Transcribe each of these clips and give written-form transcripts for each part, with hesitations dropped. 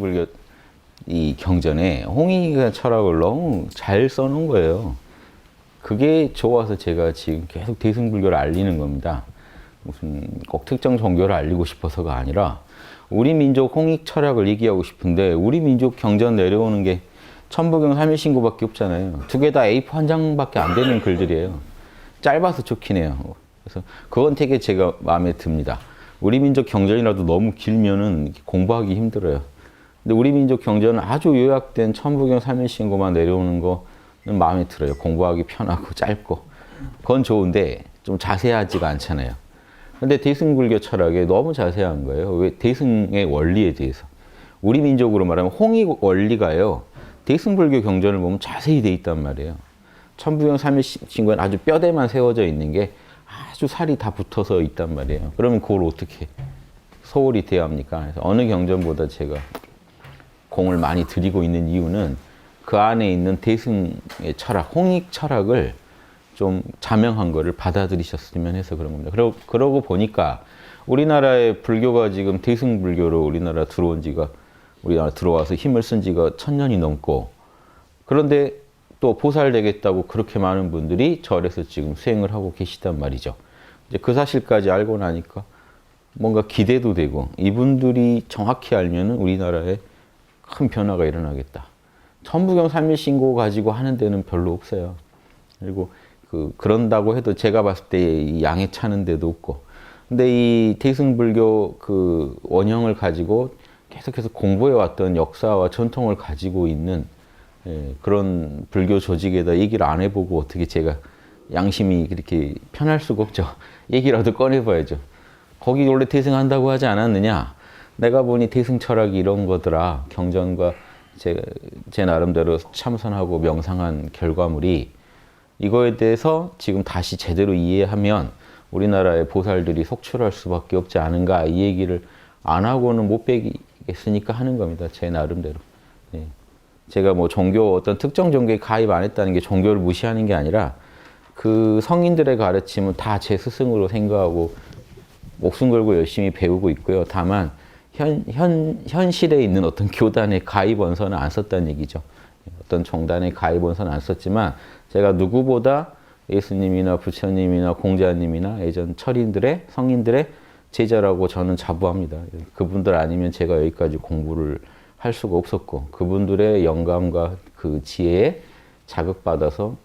대승불교 이 경전에 홍익의 철학을 너무 잘 써놓은 거예요. 그게 좋아서 제가 지금 계속 대승불교를 알리는 겁니다. 무슨 꼭 특정 종교를 알리고 싶어서가 아니라 우리 민족 홍익 철학을 얘기하고 싶은데 우리 민족 경전 내려오는 게 천부경 3일신고밖에 없잖아요. 두 개 다 A4 한 장밖에 안 되는 글들이에요. 짧아서 좋긴 해요. 그래서 그건 되게 제가 마음에 듭니다. 우리 민족 경전이라도 너무 길면은 공부하기 힘들어요. 근데 우리 민족 경전은 아주 요약된 천부경 3일신고만 내려오는 거는 마음에 들어요. 공부하기 편하고 짧고. 그건 좋은데 좀 자세하지가 않잖아요. 근데 대승불교 철학에 너무 자세한 거예요. 왜? 대승의 원리에 대해서. 우리 민족으로 말하면 홍익 원리가요. 대승불교 경전을 보면 자세히 돼 있단 말이에요. 천부경 3일신고는 아주 뼈대만 세워져 있는 게 아주 살이 다 붙어서 있단 말이에요. 그러면 그걸 어떻게 소홀히 대합니까? 그래서 어느 경전보다 제가 공을 많이 들이고 있는 이유는 그 안에 있는 대승의 철학, 홍익 철학을 좀 자명한 거를 받아들이셨으면 해서 그런 겁니다. 그러고 보니까 우리나라의 불교가 지금 대승불교로 우리나라 들어와서 힘을 쓴 지가 1000년이 넘고, 그런데 또 보살되겠다고 그렇게 많은 분들이 절에서 지금 수행을 하고 계시단 말이죠. 이제 그 사실까지 알고 나니까 뭔가 기대도 되고, 이분들이 정확히 알면은 우리나라에 큰 변화가 일어나겠다. 천부경 3일신고 가지고 하는 데는 별로 없어요. 그리고 그런다고 해도 제가 봤을 때 양에 차는 데도 없고. 근데 이 대승불교 그 원형을 가지고 계속해서 공부해왔던 역사와 전통을 가지고 있는 그런 불교 조직에다 얘기를 안 해보고 어떻게 제가 양심이 그렇게 편할 수가 없죠. 얘기라도 꺼내봐야죠. 거기 원래 대승한다고 하지 않았느냐? 내가 보니 대승 철학이 이런 거더라. 경전과 제 나름대로 참선하고 명상한 결과물이 이거에 대해서 지금 다시 제대로 이해하면 우리나라의 보살들이 속출할 수밖에 없지 않은가, 이 얘기를 안 하고는 못 빼겠으니까 하는 겁니다. 제 나름대로. 예. 제가 뭐 어떤 특정 종교에 가입 안 했다는 게 종교를 무시하는 게 아니라 그 성인들의 가르침은 다 제 스승으로 생각하고 목숨 걸고 열심히 배우고 있고요. 다만 현실에 있는 어떤 교단에 가입 원서는 안 썼다는 얘기죠. 어떤 종단에 가입 원서는 안 썼지만 제가 누구보다 예수님이나 부처님이나 공자님이나 예전 철인들의 성인들의 제자라고 저는 자부합니다. 그분들 아니면 제가 여기까지 공부를 할 수가 없었고, 그분들의 영감과 그 지혜에 자극받아서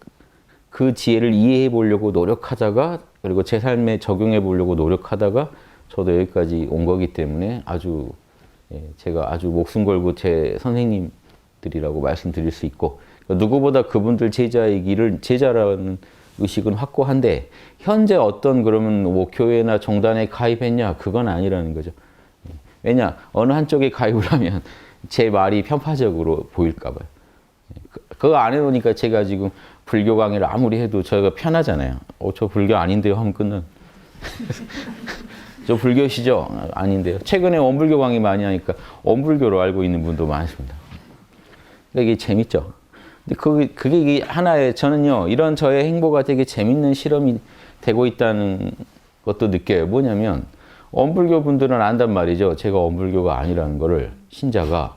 그 지혜를 이해해 보려고 노력하다가, 그리고 제 삶에 적용해 보려고 노력하다가 저도 여기까지 온 거기 때문에 제가 아주 목숨 걸고 제 선생님들이라고 말씀드릴 수 있고, 누구보다 그분들 제자라는 의식은 확고한데, 현재 어떤 그러면 뭐 교회나 종단에 가입했냐? 그건 아니라는 거죠. 왜냐? 어느 한쪽에 가입을 하면 제 말이 편파적으로 보일까 봐요. 그거 안 해놓으니까 제가 지금 불교 강의를 아무리 해도 저희가 편하잖아요. 저 불교 아닌데요 하면 끝난. 저 불교시죠? 아닌데요. 최근에 원불교 강의 많이 하니까 원불교로 알고 있는 분도 많습니다. 이게 재밌죠? 근데 그게 하나의, 저는요, 이런 저의 행보가 되게 재밌는 실험이 되고 있다는 것도 느껴요. 뭐냐면, 원불교 분들은 안단 말이죠. 제가 원불교가 아니라는 거를, 신자가.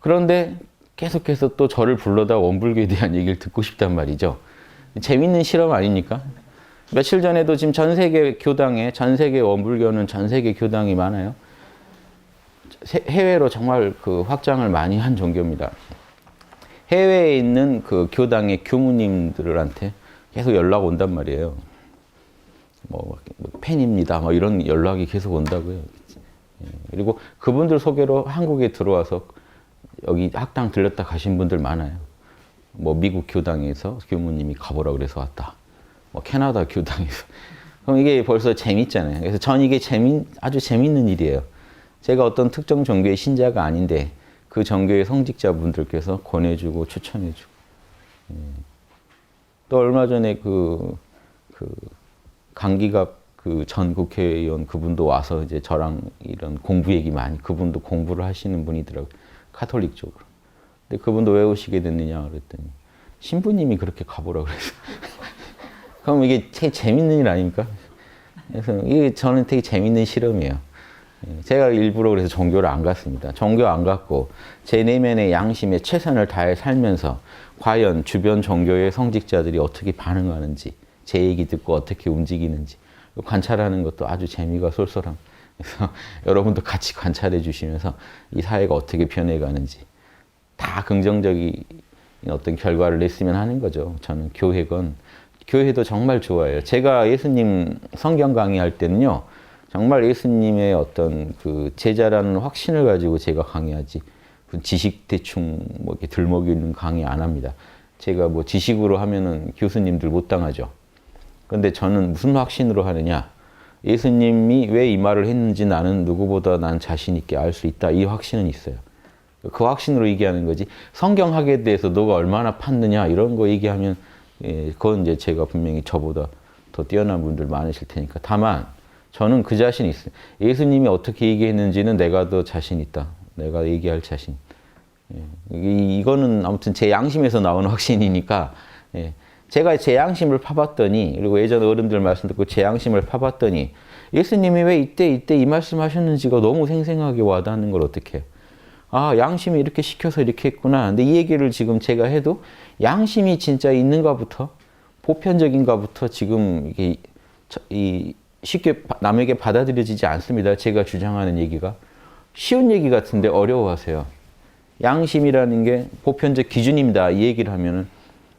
그런데 계속해서 또 저를 불러다 원불교에 대한 얘기를 듣고 싶단 말이죠. 재밌는 실험 아닙니까? 며칠 전에도 지금 전 세계 원불교는 전 세계 교당이 많아요. 해외로 정말 확장을 많이 한 종교입니다. 해외에 있는 그 교당의 교무님들한테 계속 연락 온단 말이에요. 뭐 팬입니다. 뭐 이런 연락이 계속 온다고요. 그리고 그분들 소개로 한국에 들어와서 여기 학당 들렸다 가신 분들 많아요. 뭐 미국 교당에서 교무님이 가보라 그래서 왔다. 뭐 캐나다 교당에서. 그럼 이게 벌써 재밌잖아요. 그래서 전 이게 아주 재밌는 일이에요. 제가 어떤 특정 종교의 신자가 아닌데 그 종교의 성직자분들께서 권해주고 추천해주고. 또 얼마 전에 강기갑 전 국회의원 그분도 와서 이제 저랑 이런 공부 얘기 그분도 공부를 하시는 분이더라고요. 카톨릭 쪽으로. 근데 그분도 왜 오시게 됐느냐 그랬더니 신부님이 그렇게 가보라 그래서. 그럼 이게 되게 재밌는 일 아닙니까? 그래서 이게 저는 되게 재밌는 실험이에요. 제가 일부러 그래서 종교를 안 갔습니다. 종교 안 갔고 제 내면의 양심에 최선을 다해 살면서 과연 주변 종교의 성직자들이 어떻게 반응하는지, 제 얘기 듣고 어떻게 움직이는지 관찰하는 것도 아주 재미가 쏠쏠합니다. 그래서 여러분도 같이 관찰해 주시면서 이 사회가 어떻게 변해가는지 다 긍정적인 어떤 결과를 냈으면 하는 거죠. 저는 교회도 정말 좋아해요. 제가 예수님 성경 강의할 때는요, 정말 예수님의 어떤 그 제자라는 확신을 가지고 제가 강의하지, 지식 대충 뭐 이렇게 들먹이는 강의 안 합니다. 제가 뭐 지식으로 하면은 교수님들 못 당하죠. 그런데 저는 무슨 확신으로 하느냐? 예수님이 왜 이 말을 했는지 나는 누구보다 난 자신 있게 알 수 있다. 이 확신은 있어요. 그 확신으로 얘기하는 거지. 성경학에 대해서 너가 얼마나 팠느냐 이런 거 얘기하면 그건 이제 제가 분명히 저보다 더 뛰어난 분들 많으실 테니까. 다만 저는 그 자신이 있어요. 예수님이 어떻게 얘기했는지는 내가 더 자신 있다. 내가 얘기할 자신. 이거는 아무튼 제 양심에서 나오는 확신이니까 제가 제 양심을 파봤더니, 그리고 예전 어른들 말씀 듣고 제 양심을 파봤더니 예수님이 왜 이때 이 말씀 하셨는지가 너무 생생하게 와닿는 걸 어떻게 해요? 아, 양심이 이렇게 시켜서 이렇게 했구나. 근데 이 얘기를 지금 제가 해도 양심이 진짜 있는가부터, 보편적인가부터 지금 이게 쉽게 남에게 받아들여지지 않습니다. 제가 주장하는 얘기가. 쉬운 얘기 같은데 어려워하세요. 양심이라는 게 보편적 기준입니다. 이 얘기를 하면은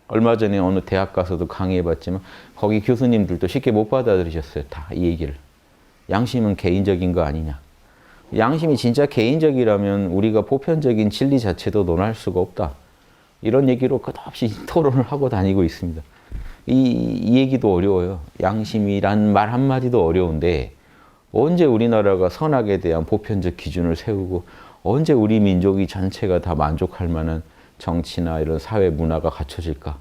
얼마 전에 어느 대학 가서도 강의해봤지만 거기 교수님들도 쉽게 못 받아들이셨어요. 다 이 얘기를. 양심은 개인적인 거 아니냐. 양심이 진짜 개인적이라면 우리가 보편적인 진리 자체도 논할 수가 없다. 이런 얘기로 끝없이 토론을 하고 다니고 있습니다. 이 얘기도 어려워요. 양심이란 말 한마디도 어려운데 언제 우리나라가 선악에 대한 보편적 기준을 세우고 언제 우리 민족이 전체가 다 만족할 만한 정치나 이런 사회 문화가 갖춰질까?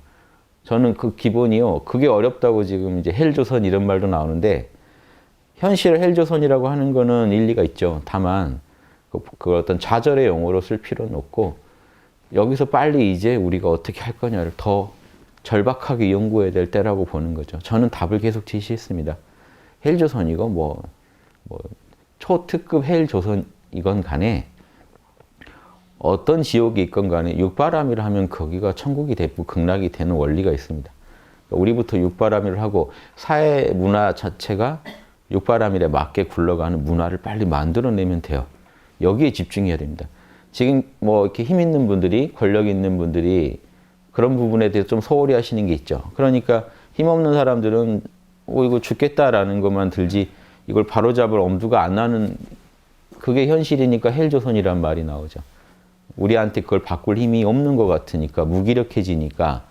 저는 그 기본이요. 그게 어렵다고 지금 이제 헬조선 이런 말도 나오는데 현실 헬조선이라고 하는 거는 일리가 있죠. 다만 그 어떤 좌절의 용어로 쓸 필요는 없고 여기서 빨리 이제 우리가 어떻게 할 거냐를 더 절박하게 연구해야 될 때라고 보는 거죠. 저는 답을 계속 제시했습니다. 헬조선이건 뭐 초특급 헬조선이건 간에 어떤 지옥이 있건 간에 육바람이를 하면 거기가 천국이 되고 극락이 되는 원리가 있습니다. 우리부터 육바람이를 하고 사회 문화 자체가 육바람일에 맞게 굴러가는 문화를 빨리 만들어내면 돼요. 여기에 집중해야 됩니다. 지금 뭐 이렇게 힘 있는 분들이, 권력 있는 분들이 그런 부분에 대해서 좀 소홀히 하시는 게 있죠. 그러니까 힘없는 사람들은 이거 죽겠다라는 것만 들지 이걸 바로잡을 엄두가 안 나는, 그게 현실이니까 헬조선이란 말이 나오죠. 우리한테 그걸 바꿀 힘이 없는 것 같으니까, 무기력해지니까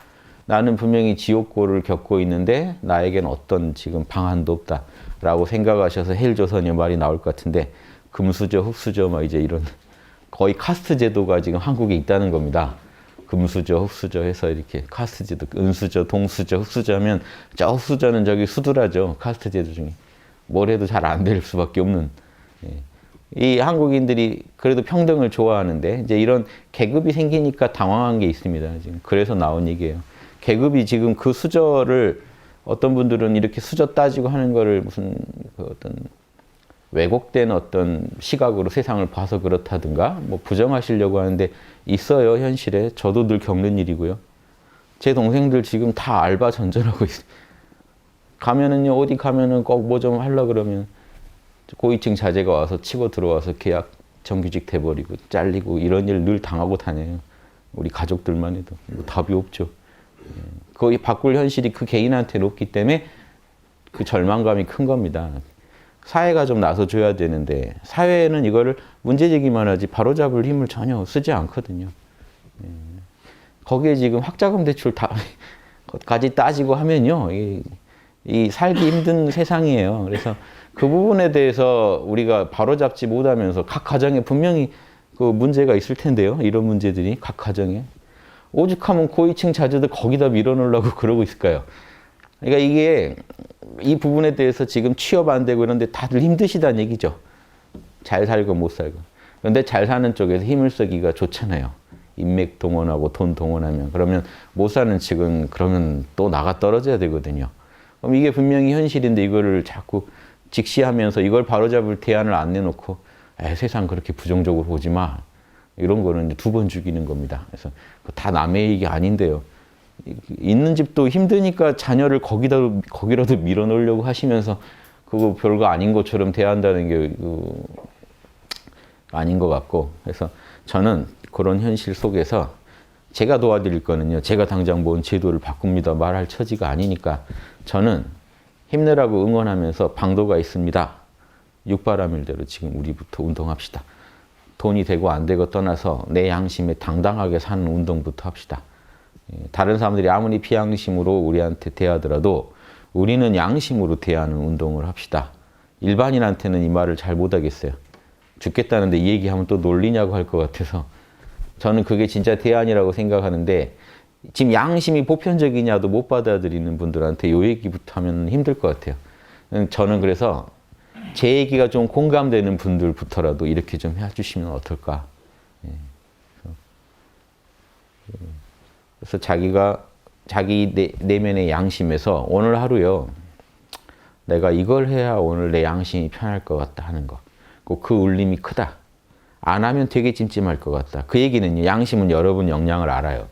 나는 분명히 지옥고를 겪고 있는데 나에겐 어떤 지금 방안도 없다라고 생각하셔서 헬조선의 말이 나올 것 같은데, 금수저, 흙수저 막 이제 이런 거의 카스트 제도가 지금 한국에 있다는 겁니다. 금수저, 흙수저 해서 이렇게 카스트 제도, 은수저, 동수저, 흙수저 하면 저 흙수저는 저기 수두라죠. 카스트 제도 중에. 뭘 해도 잘 안 될 수밖에 없는. 이 한국인들이 그래도 평등을 좋아하는데 이제 이런 계급이 생기니까 당황한 게 있습니다. 지금 그래서 나온 얘기예요. 계급이 지금 그 수저를 어떤 분들은 이렇게 수저 따지고 하는 거를 무슨 그 어떤 왜곡된 어떤 시각으로 세상을 봐서 그렇다든가 뭐 부정하시려고 하는데 있어요, 현실에. 저도 늘 겪는 일이고요. 제 동생들 지금 다 알바 전전하고 있어요. 가면은요, 어디 가면은 꼭 뭐 좀 하려고 그러면 고위층 자제가 와서 치고 들어와서 계약 정규직 돼버리고 잘리고 이런 일 늘 당하고 다녀요. 우리 가족들만 해도 뭐 답이 없죠. 거의 바꿀 현실이 그 개인한테는 없기 때문에 그 절망감이 큰 겁니다. 사회가 좀 나서줘야 되는데 사회는 이거를 문제제기만 하지 바로잡을 힘을 전혀 쓰지 않거든요. 거기에 지금 학자금 대출 다까지 따지고 하면요, 이 살기 힘든 세상이에요. 그래서 그 부분에 대해서 우리가 바로잡지 못하면서 각 가정에 분명히 그 문제가 있을 텐데요. 이런 문제들이 각 가정에. 오죽하면 고위층 자제들 거기다 밀어넣으려고 그러고 있을까요? 그러니까 이게 이 부분에 대해서 지금 취업 안 되고 이런데 다들 힘드시다는 얘기죠. 잘 살고 못 살고. 그런데 잘 사는 쪽에서 힘을 쓰기가 좋잖아요. 인맥 동원하고 돈 동원하면. 그러면 못 사는 측은 그러면 또 나가 떨어져야 되거든요. 그럼 이게 분명히 현실인데 이거를 자꾸 직시하면서 이걸 바로잡을 대안을 안 내놓고 세상 그렇게 부정적으로 보지 마. 이런 거는 두 번 죽이는 겁니다. 그래서 다 남의 얘기 아닌데요. 있는 집도 힘드니까 자녀를 거기라도 밀어넣으려고 하시면서 그거 별거 아닌 것처럼 대한다는 게 아닌 것 같고, 그래서 저는 그런 현실 속에서 제가 도와드릴 거는요, 제가 당장 뭔 제도를 바꿉니다 말할 처지가 아니니까 저는 힘내라고 응원하면서 방도가 있습니다. 육바라밀대로 지금 우리부터 운동합시다. 돈이 되고 안 되고 떠나서 내 양심에 당당하게 사는 운동부터 합시다. 다른 사람들이 아무리 비양심으로 우리한테 대하더라도 우리는 양심으로 대하는 운동을 합시다. 일반인한테는 이 말을 잘 못하겠어요. 죽겠다는데 이 얘기하면 또 놀리냐고 할 것 같아서 저는 그게 진짜 대안이라고 생각하는데, 지금 양심이 보편적이냐도 못 받아들이는 분들한테 이 얘기부터 하면 힘들 것 같아요. 저는 그래서 제 얘기가 좀 공감되는 분들부터라도 이렇게 좀 해주시면 어떨까. 그래서 자기 내면의 양심에서 오늘 하루요, 내가 이걸 해야 오늘 내 양심이 편할 것 같다 하는 거. 그 울림이 크다. 안 하면 되게 찜찜할 것 같다. 그 얘기는요, 양심은 여러분 역량을 알아요.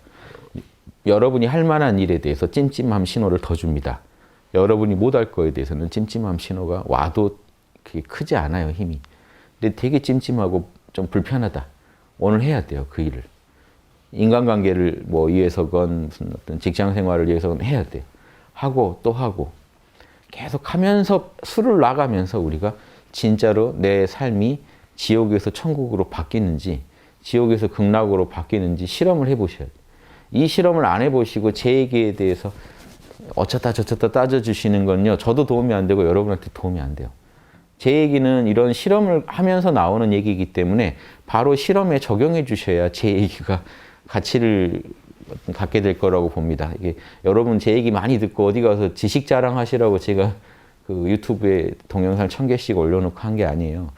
여러분이 할 만한 일에 대해서 찜찜함 신호를 더 줍니다. 여러분이 못할 거에 대해서는 찜찜함 신호가 와도 그게 크지 않아요, 힘이. 근데 되게 찜찜하고 좀 불편하다. 오늘 해야 돼요, 그 일을. 인간관계를 뭐 위해서건 무슨 어떤 직장 생활을 위해서건 해야 돼요. 하고 또 하고. 계속 하면서 수를 나가면서 우리가 진짜로 내 삶이 지옥에서 천국으로 바뀌는지, 지옥에서 극락으로 바뀌는지 실험을 해보셔야 돼요. 이 실험을 안 해보시고 제 얘기에 대해서 어쩌다 저쩌다 따져주시는 건요, 저도 도움이 안 되고 여러분한테 도움이 안 돼요. 제 얘기는 이런 실험을 하면서 나오는 얘기이기 때문에 바로 실험에 적용해 주셔야 제 얘기가 가치를 갖게 될 거라고 봅니다. 이게 여러분 제 얘기 많이 듣고 어디 가서 지식 자랑하시라고 제가 그 유튜브에 동영상 1000개씩 올려놓고 한 게 아니에요.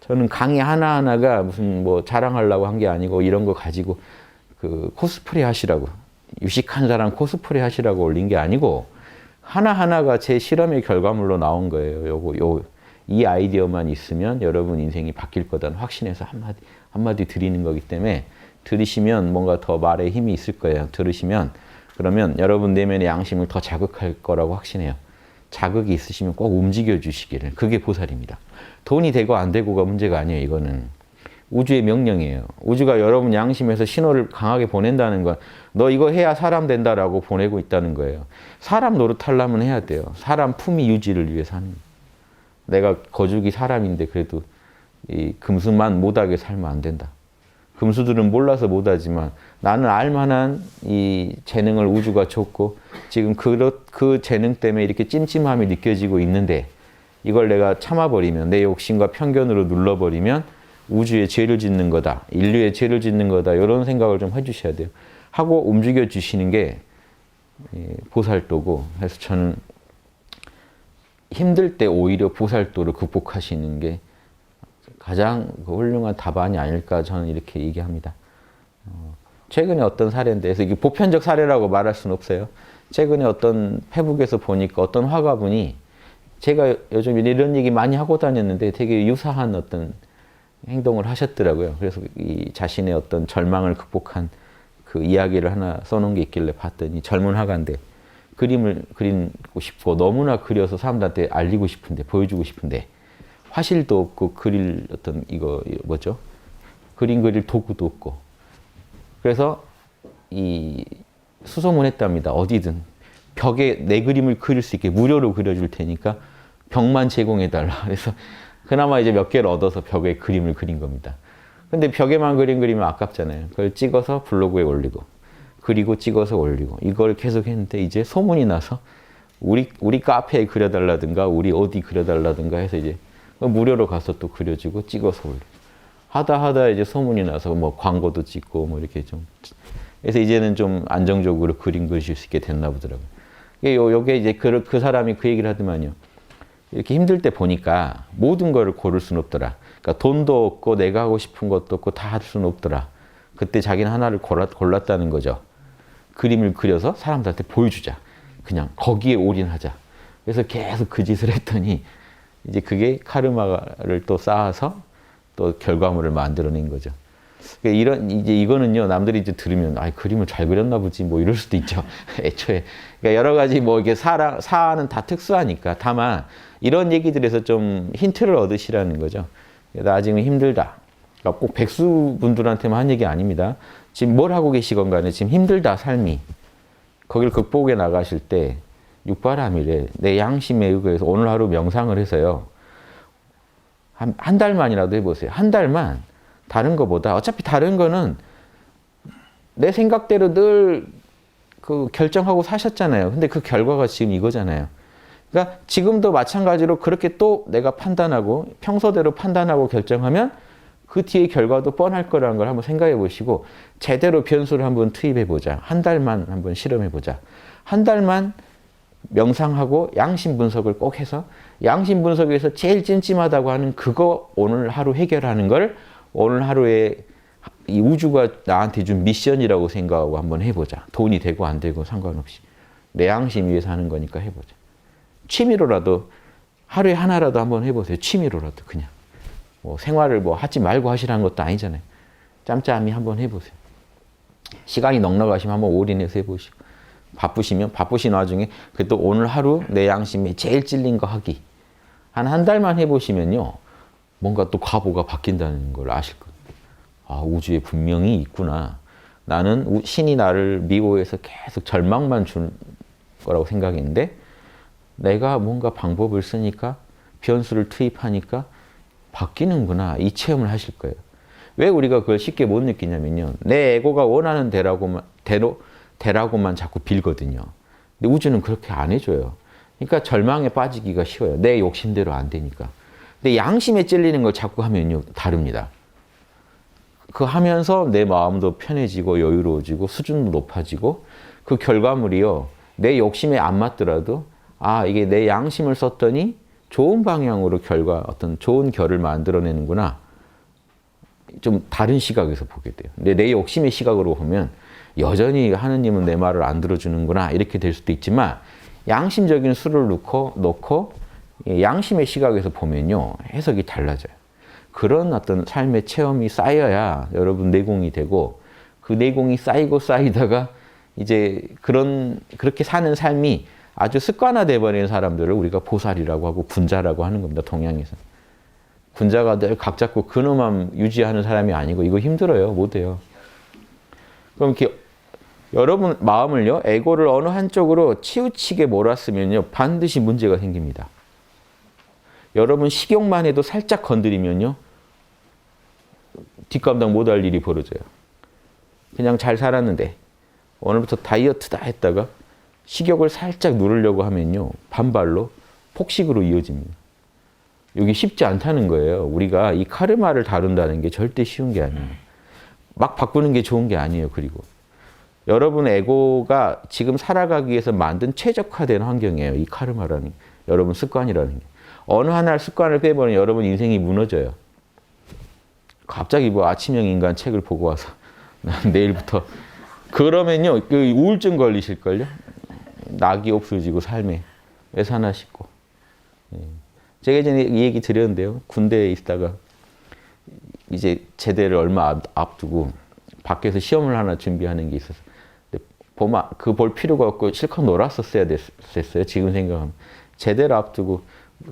저는 강의 하나하나가 무슨 뭐 자랑하려고 한 게 아니고, 이런 거 가지고 그 코스프레 하시라고, 유식한 사람 코스프레 하시라고 올린 게 아니고, 하나하나가 제 실험의 결과물로 나온 거예요. 이 아이디어만 있으면 여러분 인생이 바뀔 거다는 확신해서 한마디 드리는 거기 때문에, 들으시면 뭔가 더 말에 힘이 있을 거예요. 들으시면 그러면 여러분 내면의 양심을 더 자극할 거라고 확신해요. 자극이 있으시면 꼭 움직여 주시기를. 그게 보살입니다. 돈이 되고 안 되고가 문제가 아니에요. 이거는 우주의 명령이에요. 우주가 여러분 양심에서 신호를 강하게 보낸다는 건 너 이거 해야 사람 된다라고 보내고 있다는 거예요. 사람 노릇하려면 해야 돼요. 사람 품위 유지를 위해서 하는 거예요. 내가 거죽이 사람인데 그래도 이 금수만 못하게 살면 안 된다. 금수들은 몰라서 못하지만 나는 알만한 이 재능을 우주가 줬고, 지금 그 재능 때문에 이렇게 찜찜함이 느껴지고 있는데, 이걸 내가 참아버리면, 내 욕심과 편견으로 눌러버리면 우주에 죄를 짓는 거다, 인류에 죄를 짓는 거다, 이런 생각을 좀 해주셔야 돼요. 하고 움직여 주시는 게 보살도고, 그래서 저는 힘들 때 오히려 보살도를 극복하시는 게 가장 훌륭한 답안이 아닐까, 저는 이렇게 얘기합니다. 최근에 어떤 사례인데, 그래서 이게 보편적 사례라고 말할 수는 없어요. 최근에 어떤 페북에서 보니까 어떤 화가분이, 제가 요즘 이런 얘기 많이 하고 다녔는데 되게 유사한 어떤 행동을 하셨더라고요. 그래서 이 자신의 어떤 절망을 극복한 그 이야기를 하나 써놓은 게 있길래 봤더니, 젊은 화가인데 그림을 그리고 싶고 너무나 그려서 사람들한테 알리고 싶은데, 보여주고 싶은데 화실도 없고 그릴 어떤 이거 뭐죠? 그림 그릴 도구도 없고. 그래서 이 수소문했답니다. 어디든 벽에 내 그림을 그릴 수 있게 무료로 그려줄 테니까 벽만 제공해달라. 그래서 그나마 이제 몇 개를 얻어서 벽에 그림을 그린 겁니다. 근데 벽에만 그리면 아깝잖아요. 그걸 찍어서 블로그에 올리고, 그리고 찍어서 올리고, 이걸 계속 했는데 이제 소문이 나서 우리 카페에 그려달라든가 우리 어디 그려달라든가 해서 이제 무료로 가서 또 그려주고 찍어서 올리고 하다 이제 소문이 나서 뭐 광고도 찍고 뭐 이렇게 좀, 그래서 이제는 좀 안정적으로 그림 그리실 수 있게 됐나 보더라고요. 요게 이제 그 사람이 그 얘기를 하더만요. 이렇게 힘들 때 보니까 모든 거를 고를 수는 없더라. 그러니까 돈도 없고 내가 하고 싶은 것도 없고 다 할 수는 없더라. 그때 자기는 하나를 골랐다는 거죠. 그림을 그려서 사람들한테 보여주자. 그냥 거기에 올인하자. 그래서 계속 그 짓을 했더니 이제 그게 카르마를 또 쌓아서 또 결과물을 만들어낸 거죠. 그러니까 이거는요, 남들이 이제 들으면, 그림을 잘 그렸나 보지, 뭐 이럴 수도 있죠. 애초에. 그러니까 여러 가지 뭐 이게 사안은 다 특수하니까. 다만, 이런 얘기들에서 좀 힌트를 얻으시라는 거죠. 나 지금 힘들다. 그러니까 꼭 백수분들한테만 한 얘기 아닙니다. 지금 뭘 하고 계시건 간에 지금 힘들다, 삶이. 거길 극복해 나가실 때, 육바람이래. 내 양심에 의거해서 오늘 하루 명상을 해서요. 한 달만이라도 해보세요. 한 달만. 다른 거보다 어차피 다른 거는 내 생각대로 늘 그 결정하고 사셨잖아요. 근데 그 결과가 지금 이거잖아요. 그러니까 지금도 마찬가지로 그렇게 또 내가 판단하고 평소대로 판단하고 결정하면 그 뒤에 결과도 뻔할 거라는 걸 한번 생각해 보시고 제대로 변수를 한번 투입해 보자. 한 달만 한번 실험해 보자. 한 달만 명상하고 양심 분석을 꼭 해서 양심 분석에서 제일 찜찜하다고 하는 그거 오늘 하루 해결하는 걸 오늘 하루에 이 우주가 나한테 준 미션이라고 생각하고 한번 해보자. 돈이 되고 안 되고 상관없이. 내 양심 위해서 하는 거니까 해보자. 취미로라도 하루에 하나라도 한번 해보세요. 취미로라도 그냥. 뭐 생활을 뭐 하지 말고 하시라는 것도 아니잖아요. 짬짬이 한번 해보세요. 시간이 넉넉하시면 한번 올인해서 해보시고. 바쁘시면 바쁘신 와중에 그래도 오늘 하루 내 양심에 제일 찔린 거 하기. 한 달만 해보시면요. 뭔가 또 과보가 바뀐다는 걸 아실 거예요. 우주에 분명히 있구나. 나는 신이 나를 미워해서 계속 절망만 준 거라고 생각했는데 내가 뭔가 방법을 쓰니까 변수를 투입하니까 바뀌는구나. 이 체험을 하실 거예요. 왜 우리가 그걸 쉽게 못 느끼냐면요. 내 에고가 원하는 대라고만 자꾸 빌거든요. 근데 우주는 그렇게 안 해줘요. 그러니까 절망에 빠지기가 쉬워요. 내 욕심대로 안 되니까. 근데 양심에 찔리는 걸 자꾸 하면요. 다릅니다. 그 하면서 내 마음도 편해지고 여유로워지고 수준도 높아지고 그 결과물이요. 내 욕심에 안 맞더라도 이게 내 양심을 썼더니 좋은 방향으로 어떤 좋은 결을 만들어내는구나. 좀 다른 시각에서 보게 돼요. 근데 내 욕심의 시각으로 보면 여전히 하느님은 내 말을 안 들어주는구나. 이렇게 될 수도 있지만 양심적인 수를 놓고 양심의 시각에서 보면요. 해석이 달라져요. 그런 어떤 삶의 체험이 쌓여야 여러분 내공이 되고 그 내공이 쌓이다가 이제 그렇게 사는 삶이 아주 습관화돼 버리는 사람들을 우리가 보살이라고 하고 군자라고 하는 겁니다. 동양에서. 군자가 늘 각 잡고 근엄함 유지하는 사람이 아니고 이거 힘들어요. 못해요. 그럼 이렇게 여러분 마음을요. 에고를 어느 한쪽으로 치우치게 몰았으면요. 반드시 문제가 생깁니다. 여러분 식욕만 해도 살짝 건드리면요. 뒷감당 못할 일이 벌어져요. 그냥 잘 살았는데 오늘부터 다이어트다 했다가 식욕을 살짝 누르려고 하면요. 반발로 폭식으로 이어집니다. 여기 쉽지 않다는 거예요. 우리가 이 카르마를 다룬다는 게 절대 쉬운 게 아니에요. 막 바꾸는 게 좋은 게 아니에요. 그리고 여러분 에고가 지금 살아가기 위해서 만든 최적화된 환경이에요. 이 카르마라는 게. 여러분 습관이라는 게. 어느 하나 습관을 빼버리면 여러분 인생이 무너져요. 갑자기 뭐 아침형 인간 책을 보고 와서 내일부터 그러면요 그 우울증 걸리실걸요. 낙이 없어지고 삶에 외산화 싣고. 제가 예전에 이 얘기 드렸는데요. 군대에 있다가 이제 제대를 얼마 앞두고 밖에서 시험을 하나 준비하는 게 있어서 볼 필요가 없고 실컷 놀았었어야 됐어요. 지금 생각하면. 제대를 앞두고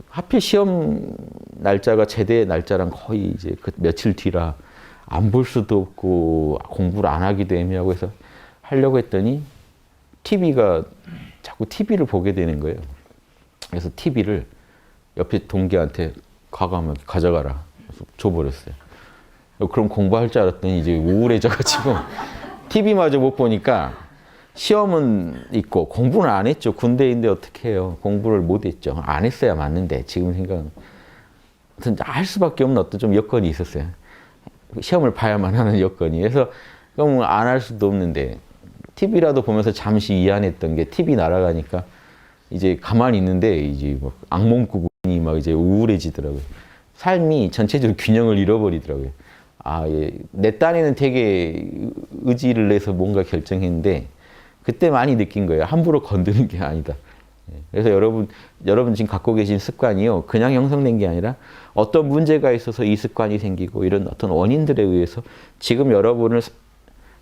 하필 시험 날짜가 제대 날짜랑 거의 이제 그 며칠 뒤라 안 볼 수도 없고 공부를 안 하기도 애매하고 해서 하려고 했더니 자꾸 TV를 보게 되는 거예요. 그래서 TV를 옆에 동기한테 과감하게 가져가라. 그래서 줘버렸어요. 그럼 공부할 줄 알았더니 이제 우울해져가지고 TV마저 못 보니까 시험은 있고 공부는 안 했죠. 군대인데 어떻게 해요. 공부를 못 했죠. 안 했어야 맞는데 지금 생각은. 할 수밖에 없는 어떤 좀 여건이 있었어요. 시험을 봐야만 하는 여건이. 그래서 그럼 안 할 수도 없는데 TV라도 보면서 잠시 이안했던 게 TV 날아가니까 이제 가만히 있는데 이제 막 악몽 꾸고 막 이제 우울해지더라고요. 삶이 전체적으로 균형을 잃어버리더라고요. 내 딴에는 되게 의지를 내서 뭔가 결정했는데 그때 많이 느낀 거예요. 함부로 건드는 게 아니다. 그래서 여러분 지금 갖고 계신 습관이요. 그냥 형성된 게 아니라 어떤 문제가 있어서 이 습관이 생기고 이런 어떤 원인들에 의해서 지금 여러분을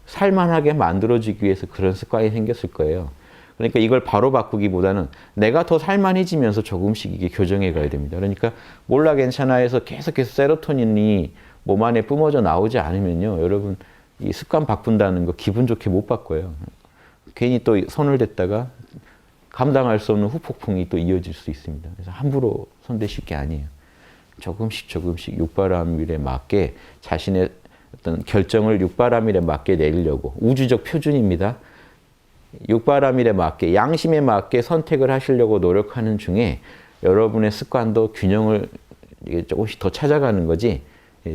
살만하게 만들어주기 위해서 그런 습관이 생겼을 거예요. 그러니까 이걸 바로 바꾸기보다는 내가 더 살만해지면서 조금씩 이게 교정해 가야 됩니다. 그러니까 몰라 괜찮아 해서 계속해서 세로토닌이 몸 안에 뿜어져 나오지 않으면요. 여러분 이 습관 바꾼다는 거 기분 좋게 못 바꿔요. 괜히 또 손을 댔다가 감당할 수 없는 후폭풍이 또 이어질 수 있습니다. 그래서 함부로 손대실 게 아니에요. 조금씩 육바라밀에 맞게 자신의 어떤 결정을 육바라밀에 맞게 내리려고 우주적 표준입니다. 육바라밀에 맞게 양심에 맞게 선택을 하시려고 노력하는 중에 여러분의 습관도 균형을 조금씩 더 찾아가는 거지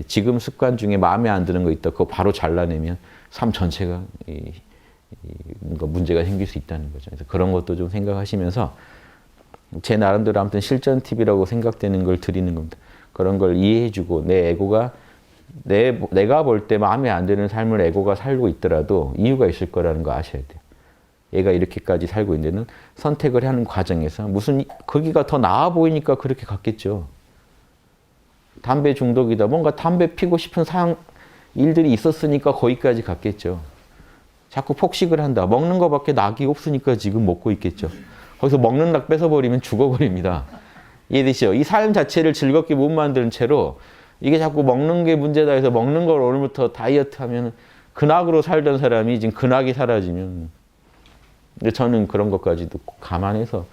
지금 습관 중에 마음에 안 드는 거 있다 그거 바로 잘라내면 삶 전체가 뭔가 문제가 생길 수 있다는 거죠. 그래서 그런 것도 좀 생각하시면서 제 나름대로 아무튼 실전 팁이라고 생각되는 걸 드리는 겁니다. 그런 걸 이해해주고 내 에고가 내가 볼 때 마음에 안 드는 삶을 에고가 살고 있더라도 이유가 있을 거라는 거 아셔야 돼요. 얘가 이렇게까지 살고 있는 데는 선택을 하는 과정에서 무슨 거기가 더 나아 보이니까 그렇게 갔겠죠. 담배 중독이다. 뭔가 담배 피고 싶은 일들이 있었으니까 거기까지 갔겠죠. 자꾸 폭식을 한다. 먹는 거밖에 낙이 없으니까 지금 먹고 있겠죠. 거기서 먹는 낙 뺏어버리면 죽어버립니다. 이해되시죠? 이 삶 자체를 즐겁게 못 만드는 채로 이게 자꾸 먹는 게 문제다 해서 먹는 걸 오늘부터 다이어트 하면 그 낙으로 살던 사람이 지금 그 낙이 사라지면 근데 저는 그런 것까지도 감안해서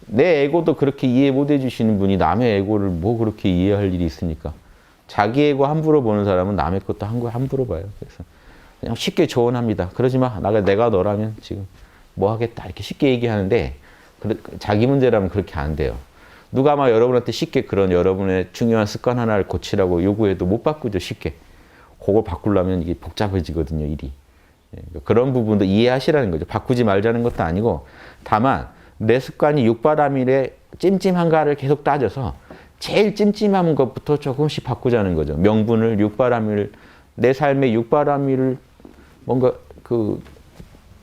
내 에고도 그렇게 이해 못 해주시는 분이 남의 에고를 뭐 그렇게 이해할 일이 있습니까? 자기 에고 함부로 보는 사람은 남의 것도 함부로 봐요. 그래서 그냥 쉽게 조언합니다. 그러지 마. 내가 너라면 지금 뭐 하겠다. 이렇게 쉽게 얘기하는데 자기 문제라면 그렇게 안 돼요. 누가 막 여러분한테 쉽게 그런 여러분의 중요한 습관 하나를 고치라고 요구해도 못 바꾸죠. 쉽게. 그걸 바꾸려면 이게 복잡해지거든요. 일이. 그런 부분도 이해하시라는 거죠. 바꾸지 말자는 것도 아니고 다만 내 습관이 육바라밀에 찜찜한가를 계속 따져서 제일 찜찜한 것부터 조금씩 바꾸자는 거죠. 명분을 육바라밀 내 삶의 육바라밀을 뭔가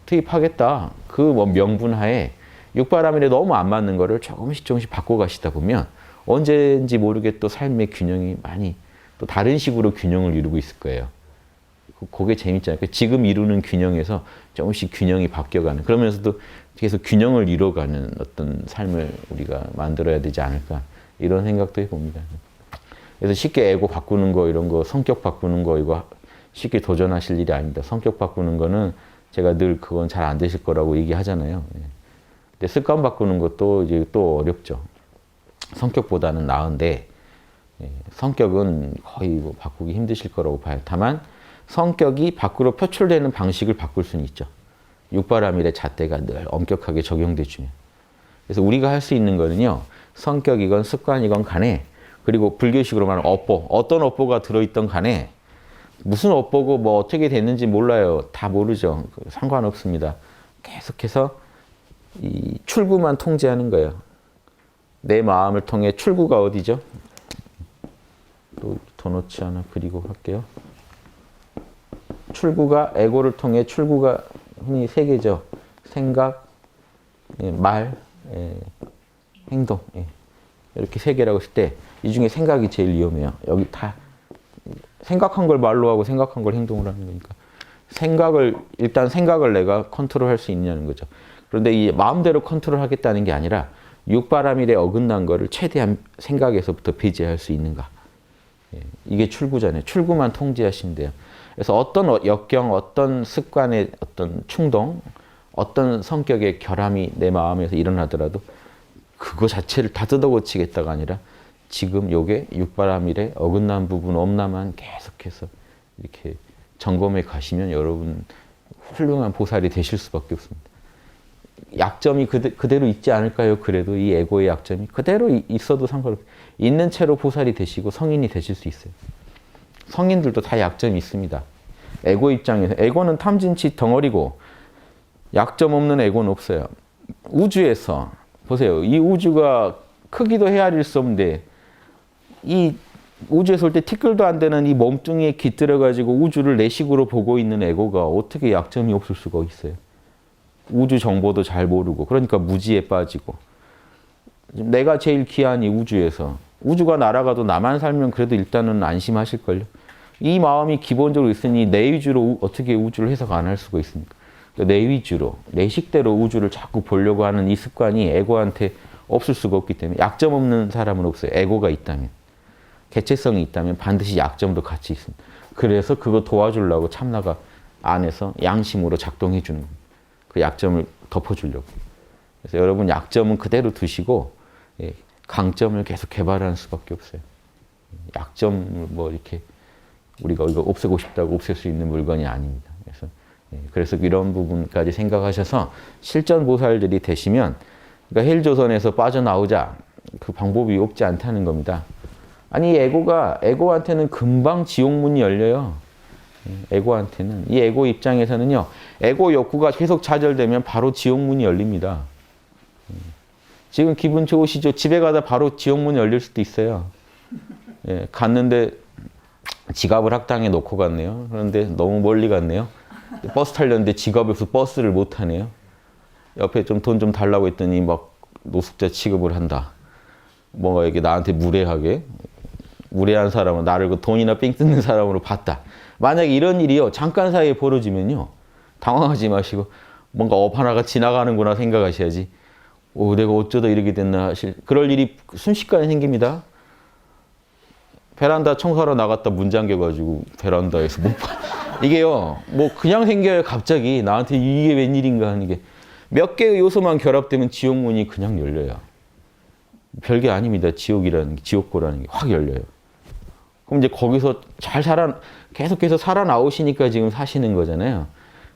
투입하겠다. 그 뭐 명분 하에 육바라밀에 너무 안 맞는 거를 조금씩 바꿔 가시다 보면 언제인지 모르게 또 삶의 균형이 많이 또 다른 식으로 균형을 이루고 있을 거예요. 그게 재밌잖아요. 지금 이루는 균형에서 조금씩 균형이 바뀌어가는 그러면서도 계속 균형을 이뤄가는 어떤 삶을 우리가 만들어야 되지 않을까 이런 생각도 해봅니다. 그래서 쉽게 에고 바꾸는 거 이런 거 성격 바꾸는 거 이거 쉽게 도전하실 일이 아닙니다. 성격 바꾸는 거는 제가 늘 그건 잘 안 되실 거라고 얘기하잖아요. 근데 습관 바꾸는 것도 이제 또 어렵죠. 성격보다는 나은데 성격은 거의 뭐 바꾸기 힘드실 거라고 봐요. 다만 성격이 밖으로 표출되는 방식을 바꿀 수는 있죠. 육바라밀의 잣대가 늘 엄격하게 적용돼 주면. 그래서 우리가 할 수 있는 거는요. 성격이건 습관이건 간에 그리고 불교식으로 말하면 업보, 어떤 업보가 들어있던 간에 무슨 업보고 뭐 어떻게 됐는지 몰라요. 다 모르죠. 상관없습니다. 계속해서 이 출구만 통제하는 거예요. 내 마음을 통해 출구가 어디죠? 또 더 넣지 않아 그리고 할게요. 출구가 에고를 통해 출구가 흔히 세 개죠. 생각, 말, 행동. 이렇게 세 개라고 했을 때 이 중에 생각이 제일 위험해요. 여기 다 생각한 걸 말로 하고 생각한 걸 행동을 하는 거니까 일단 생각을 내가 컨트롤할 수 있냐는 거죠. 그런데 이 마음대로 컨트롤하겠다는 게 아니라 육바라밀에 어긋난 거를 최대한 생각에서부터 배제할 수 있는가. 이게 출구잖아요. 출구만 통제하시면 돼요. 그래서 어떤 역경, 어떤 습관의 어떤 충동, 어떤 성격의 결함이 내 마음에서 일어나더라도 그거 자체를 다 뜯어고치겠다가 아니라 지금 요게 육바라밀에 어긋난 부분 없나만 계속해서 이렇게 점검해 가시면 여러분 훌륭한 보살이 되실 수밖에 없습니다. 약점이 그대로 있지 않을까요? 그래도 이 에고의 약점이 그대로 있어도 상관없어요. 있는 채로 보살이 되시고 성인이 되실 수 있어요. 성인들도 다 약점이 있습니다. 에고 입장에서 에고는 탐진치 덩어리고 약점 없는 에고는 없어요. 우주에서 보세요. 이 우주가 크기도 헤아릴 수 없는데 이 우주에서 올 때 티끌도 안 되는 이 몸뚱이에 깃들어가지고 우주를 내 식으로 보고 있는 에고가 어떻게 약점이 없을 수가 있어요. 우주 정보도 잘 모르고 그러니까 무지에 빠지고 내가 제일 귀한 이 우주에서 우주가 날아가도 나만 살면 그래도 일단은 안심하실걸요. 이 마음이 기본적으로 있으니 내 위주로 어떻게 우주를 해석 안 할 수가 있습니까? 그러니까 내 위주로, 내 식대로 우주를 자꾸 보려고 하는 이 습관이 에고한테 없을 수가 없기 때문에 약점 없는 사람은 없어요. 에고가 있다면. 개체성이 있다면 반드시 약점도 같이 있습니다. 그래서 그거 도와주려고 참나가 안에서 양심으로 작동해 주는 거예요. 그 약점을 덮어주려고. 그래서 여러분 약점은 그대로 두시고 강점을 계속 개발하는 수밖에 없어요. 약점을 뭐 이렇게 우리가 이거 없애고 싶다고 없앨 수 있는 물건이 아닙니다. 그래서 이런 부분까지 생각하셔서 실전 보살들이 되시면 그러니까 헬조선에서 빠져나오자 그 방법이 없지 않다는 겁니다. 아니 에고한테는 금방 지옥문이 열려요. 에고한테는 이 에고 입장에서는요. 에고 욕구가 계속 좌절되면 바로 지옥문이 열립니다. 지금 기분 좋으시죠? 집에 가다 바로 지옥문이 열릴 수도 있어요. 갔는데 지갑을 학당에 놓고 갔네요. 그런데 너무 멀리 갔네요. 버스 타려는데 지갑에서 버스를 못 타네요. 옆에 좀 돈 좀 달라고 했더니 막 노숙자 취급을 한다. 뭔가 이게 나한테 무례한 사람은 나를 그 돈이나 삥 뜯는 사람으로 봤다. 만약에 이런 일이요. 잠깐 사이에 벌어지면요. 당황하지 마시고 뭔가 업 하나가 지나가는구나 생각하셔야지. 내가 어쩌다 이렇게 됐나 하실. 그럴 일이 순식간에 생깁니다. 베란다 청소하러 나갔다 문 잠겨가지고 베란다에서 못 봐. 이게요. 뭐 그냥 생겨요. 갑자기 나한테 이게 웬일인가 하는 게. 몇 개의 요소만 결합되면 지옥문이 그냥 열려요. 별게 아닙니다. 지옥고라는 게 확 열려요. 그럼 이제 거기서 계속해서 살아나오시니까 지금 사시는 거잖아요.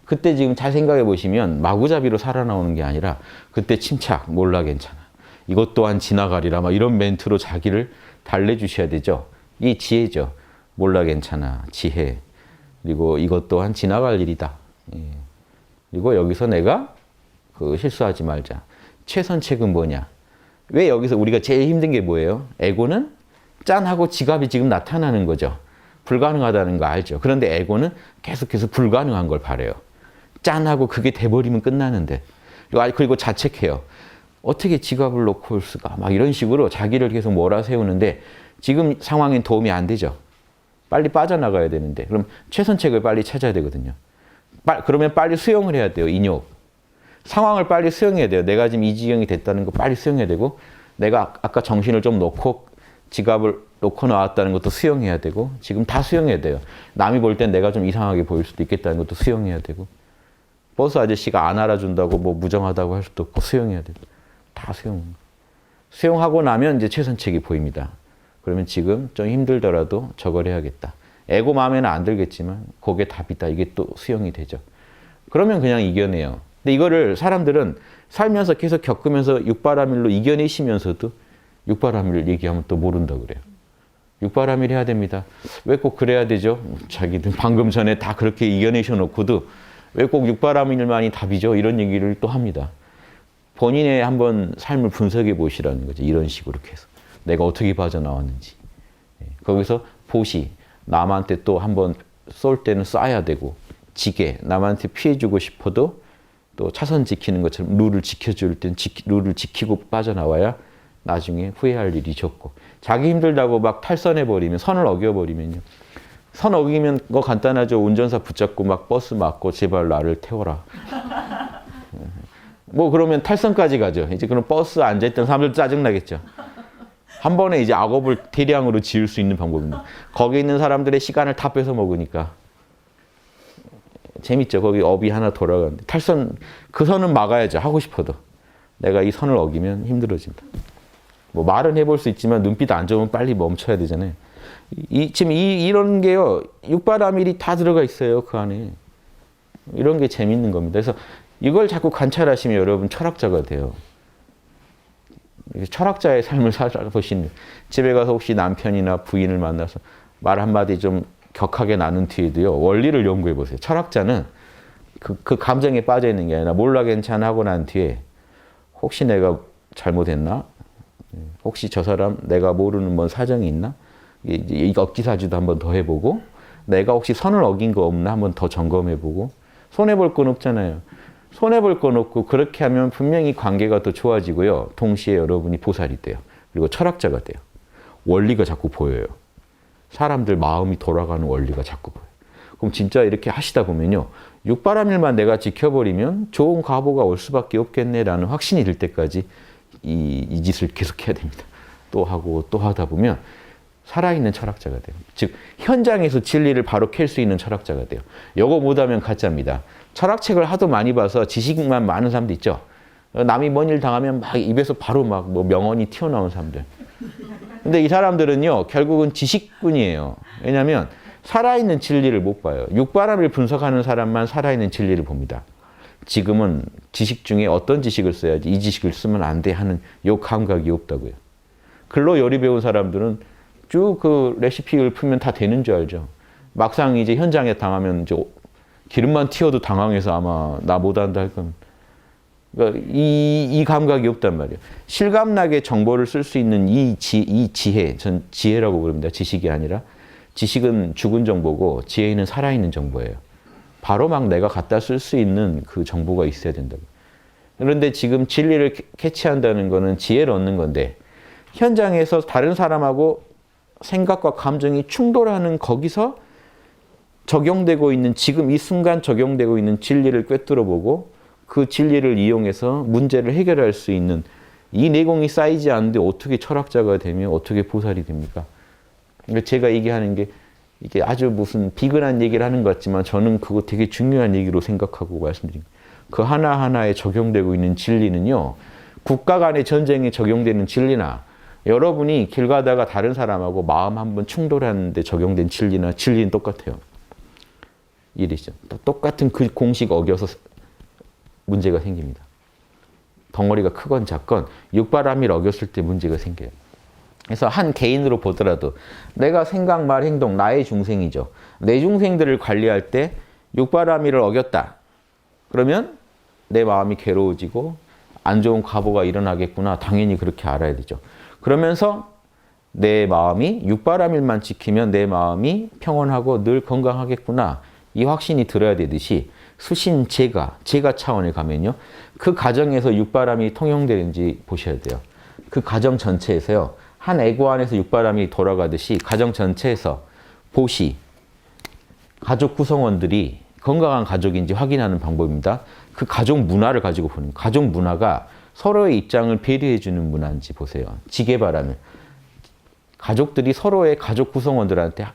그때 지금 잘 생각해 보시면 마구잡이로 살아나오는 게 아니라 그때 침착, 몰라 괜찮아. 이것 또한 지나가리라 막 이런 멘트로 자기를 달래주셔야 되죠. 이 지혜죠. 몰라 괜찮아. 지혜. 그리고 이것 또한 지나갈 일이다. 그리고 여기서 내가 실수하지 말자. 최선책은 뭐냐? 왜 여기서 우리가 제일 힘든 게 뭐예요? 에고는 짠하고 지갑이 지금 나타나는 거죠. 불가능하다는 거 알죠. 그런데 에고는 계속해서 불가능한 걸 바래요. 짠하고 그게 돼버리면 끝나는데. 그리고 자책해요. 어떻게 지갑을 놓고 올 수가? 막 이런 식으로 자기를 계속 몰아세우는데 지금 상황엔 도움이 안 되죠. 빨리 빠져나가야 되는데. 그럼 최선책을 빨리 찾아야 되거든요. 그러면 빨리 수용을 해야 돼요. 인욕. 상황을 빨리 수용해야 돼요. 내가 지금 이 지경이 됐다는 거 빨리 수용해야 되고 내가 아까 정신을 좀 놓고 지갑을 놓고 나왔다는 것도 수용해야 되고 지금 다 수용해야 돼요. 남이 볼 땐 내가 좀 이상하게 보일 수도 있겠다는 것도 수용해야 되고 버스 아저씨가 안 알아준다고 뭐 무정하다고 할 수도 없고 수용해야 되고 다 수용하고 나면 이제 최선책이 보입니다. 그러면 지금 좀 힘들더라도 저걸 해야겠다. 에고 마음에는 안 들겠지만 그게 답이다. 이게 또 수용이 되죠. 그러면 그냥 이겨내요. 근데 이거를 사람들은 살면서 계속 겪으면서 육바라밀로 이겨내시면서도 육바라밀을 얘기하면 또 모른다 그래요. 육바라밀 해야 됩니다. 왜 꼭 그래야 되죠? 자기들 방금 전에 다 그렇게 이겨내셔 놓고도 왜 꼭 육바라밀만이 답이죠? 이런 얘기를 또 합니다. 본인의 한번 삶을 분석해 보시라는 거죠. 이런 식으로 해서. 내가 어떻게 빠져나왔는지. 거기서 보시. 남한테 또 한번 쏠 때는 쏴야 되고 지게. 남한테 피해주고 싶어도 또 차선 지키는 것처럼 룰을 지켜줄 땐 룰을 지키고 빠져나와야 나중에 후회할 일이 적고 자기 힘들다고 막 탈선해버리면 선을 어겨버리면요. 선 어기면 거 간단하죠. 운전사 붙잡고 막 버스 막고 제발 나를 태워라. 뭐 그러면 탈선까지 가죠. 이제 그럼 버스 앉아있던 사람들 짜증나겠죠. 한 번에 이제 악업을 대량으로 지을 수 있는 방법입니다. 거기 있는 사람들의 시간을 다 뺏어 먹으니까. 재밌죠. 거기 업이 하나 돌아가는데 그 선은 막아야죠. 하고 싶어도. 내가 이 선을 어기면 힘들어진다. 뭐 말은 해볼 수 있지만 눈빛 안 좋으면 빨리 멈춰야 되잖아요. 지금 이런 게요. 육바라밀이 다 들어가 있어요. 그 안에. 이런 게 재밌는 겁니다. 그래서 이걸 자꾸 관찰하시면 여러분 철학자가 돼요. 철학자의 삶을 살아보시는 집에 가서 혹시 남편이나 부인을 만나서 말 한마디 좀 격하게 나눈 뒤에도요. 원리를 연구해 보세요. 철학자는 그 감정에 빠져 있는 게 아니라 몰라 괜찮아 하고 난 뒤에 혹시 내가 잘못했나? 혹시 저 사람 내가 모르는 뭔 사정이 있나? 이 억지사지도 한번 더 해보고 내가 혹시 선을 어긴 거 없나 한번 더 점검해보고 손해볼 건 없잖아요. 손해볼 건 없고 그렇게 하면 분명히 관계가 더 좋아지고요. 동시에 여러분이 보살이 돼요. 그리고 철학자가 돼요. 원리가 자꾸 보여요. 사람들 마음이 돌아가는 원리가 자꾸 보여요. 그럼 진짜 이렇게 하시다 보면요. 육바라밀만 내가 지켜버리면 좋은 과보가 올 수밖에 없겠네라는 확신이 들 때까지 이 짓을 계속해야 됩니다. 또 하고 또 하다 보면 살아있는 철학자가 돼요. 즉 현장에서 진리를 바로 캘 수 있는 철학자가 돼요. 요거 못하면 가짜입니다. 철학책을 하도 많이 봐서 지식만 많은 사람도 있죠. 남이 뭔 일 당하면 막 입에서 바로 막 뭐 명언이 튀어나온 사람들. 근데 이 사람들은요, 결국은 지식뿐이에요. 왜냐하면 살아있는 진리를 못 봐요. 육바람을 분석하는 사람만 살아있는 진리를 봅니다. 지금은 지식 중에 어떤 지식을 써야지 이 지식을 쓰면 안 돼 하는 요 감각이 없다고요. 글로 요리 배운 사람들은 쭉 그 레시피를 풀면 다 되는 줄 알죠. 막상 이제 현장에 당하면 이제 기름만 튀어도 당황해서 아마 나 못한다 할 겁니다. 그러니까 이 감각이 없단 말이에요. 실감나게 정보를 쓸 수 있는 이 지혜, 전 지혜라고 부릅니다. 지식이 아니라. 지식은 죽은 정보고 지혜는 살아있는 정보예요. 바로 막 내가 갖다 쓸 수 있는 그 정보가 있어야 된다고. 그런데 지금 진리를 캐치한다는 거는 지혜를 얻는 건데 현장에서 다른 사람하고 생각과 감정이 충돌하는 거기서 적용되고 있는 지금 이 순간 적용되고 있는 진리를 꿰뚫어보고 그 진리를 이용해서 문제를 해결할 수 있는 이 내공이 쌓이지 않는데 어떻게 철학자가 되며 어떻게 보살이 됩니까? 그러니까 제가 얘기하는 게 이게 아주 무슨 비근한 얘기를 하는 것 같지만 저는 그거 되게 중요한 얘기로 생각하고 말씀드립니다. 그 하나하나에 적용되고 있는 진리는요. 국가 간의 전쟁에 적용되는 진리나 여러분이 길 가다가 다른 사람하고 마음 한번 충돌하는데 적용된 진리나 진리는 똑같아요. 이해되시죠? 똑같은 그 공식 어겨서 문제가 생깁니다. 덩어리가 크건 작건 육바람일 어겼을 때 문제가 생겨요. 그래서 한 개인으로 보더라도 내가 생각, 말, 행동, 나의 중생이죠. 내 중생들을 관리할 때 육바라밀을 어겼다. 그러면 내 마음이 괴로워지고 안 좋은 과보가 일어나겠구나. 당연히 그렇게 알아야 되죠. 그러면서 내 마음이 육바라밀만 지키면 내 마음이 평온하고 늘 건강하겠구나. 이 확신이 들어야 되듯이 수신 제가 차원에 가면요. 그 가정에서 육바람이 통용되는지 보셔야 돼요. 그 가정 전체에서요. 한 에고 안에서 육바람이 돌아가듯이 가정 전체에서 보시, 가족 구성원들이 건강한 가족인지 확인하는 방법입니다. 그 가족 문화를 가지고 보는 가족 문화가 서로의 입장을 배려해주는 문화인지 보세요. 지게바라면 가족들이 서로의 가족 구성원들한테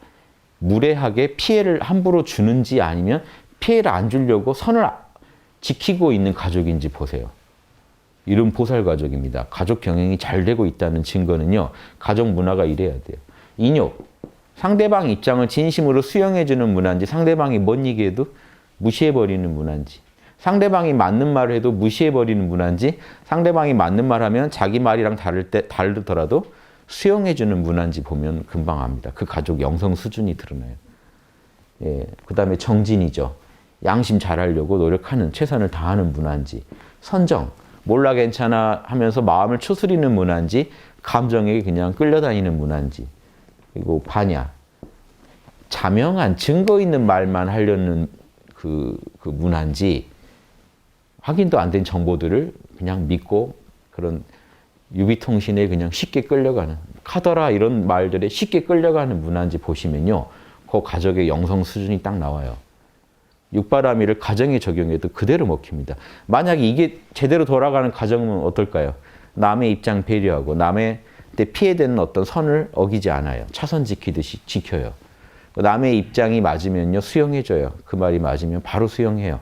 무례하게 피해를 함부로 주는지 아니면 피해를 안 주려고 선을 지키고 있는 가족인지 보세요. 이런 보살 가족입니다. 가족 경영이 잘 되고 있다는 증거는요. 가족 문화가 이래야 돼요. 인욕, 상대방 입장을 진심으로 수용해주는 문화인지 상대방이 뭔 얘기해도 무시해버리는 문화인지 상대방이 맞는 말을 해도 무시해버리는 문화인지 상대방이 맞는 말 하면 자기 말이랑 다르더라도 수용해주는 문화인지 보면 금방 압니다. 그 가족 영성 수준이 드러나요. 예, 그 다음에 정진이죠. 양심 잘하려고 노력하는 최선을 다하는 문화인지 선정, 몰라 괜찮아 하면서 마음을 추스리는 문화인지 감정에 그냥 끌려다니는 문화인지 그리고 반야, 자명한 증거 있는 말만 하려는 그 문화인지 확인도 안 된 정보들을 그냥 믿고 그런 유비통신에 그냥 쉽게 끌려가는 카더라 이런 말들에 쉽게 끌려가는 문화인지 보시면요. 그 가족의 영성 수준이 딱 나와요. 육바라밀을 가정에 적용해도 그대로 먹힙니다. 만약에 이게 제대로 돌아가는 가정은 어떨까요? 남의 입장 배려하고 남의 피해되는 어떤 선을 어기지 않아요. 차선 지키듯이 지켜요. 남의 입장이 맞으면요. 수용해줘요. 그 말이 맞으면 바로 수용해요.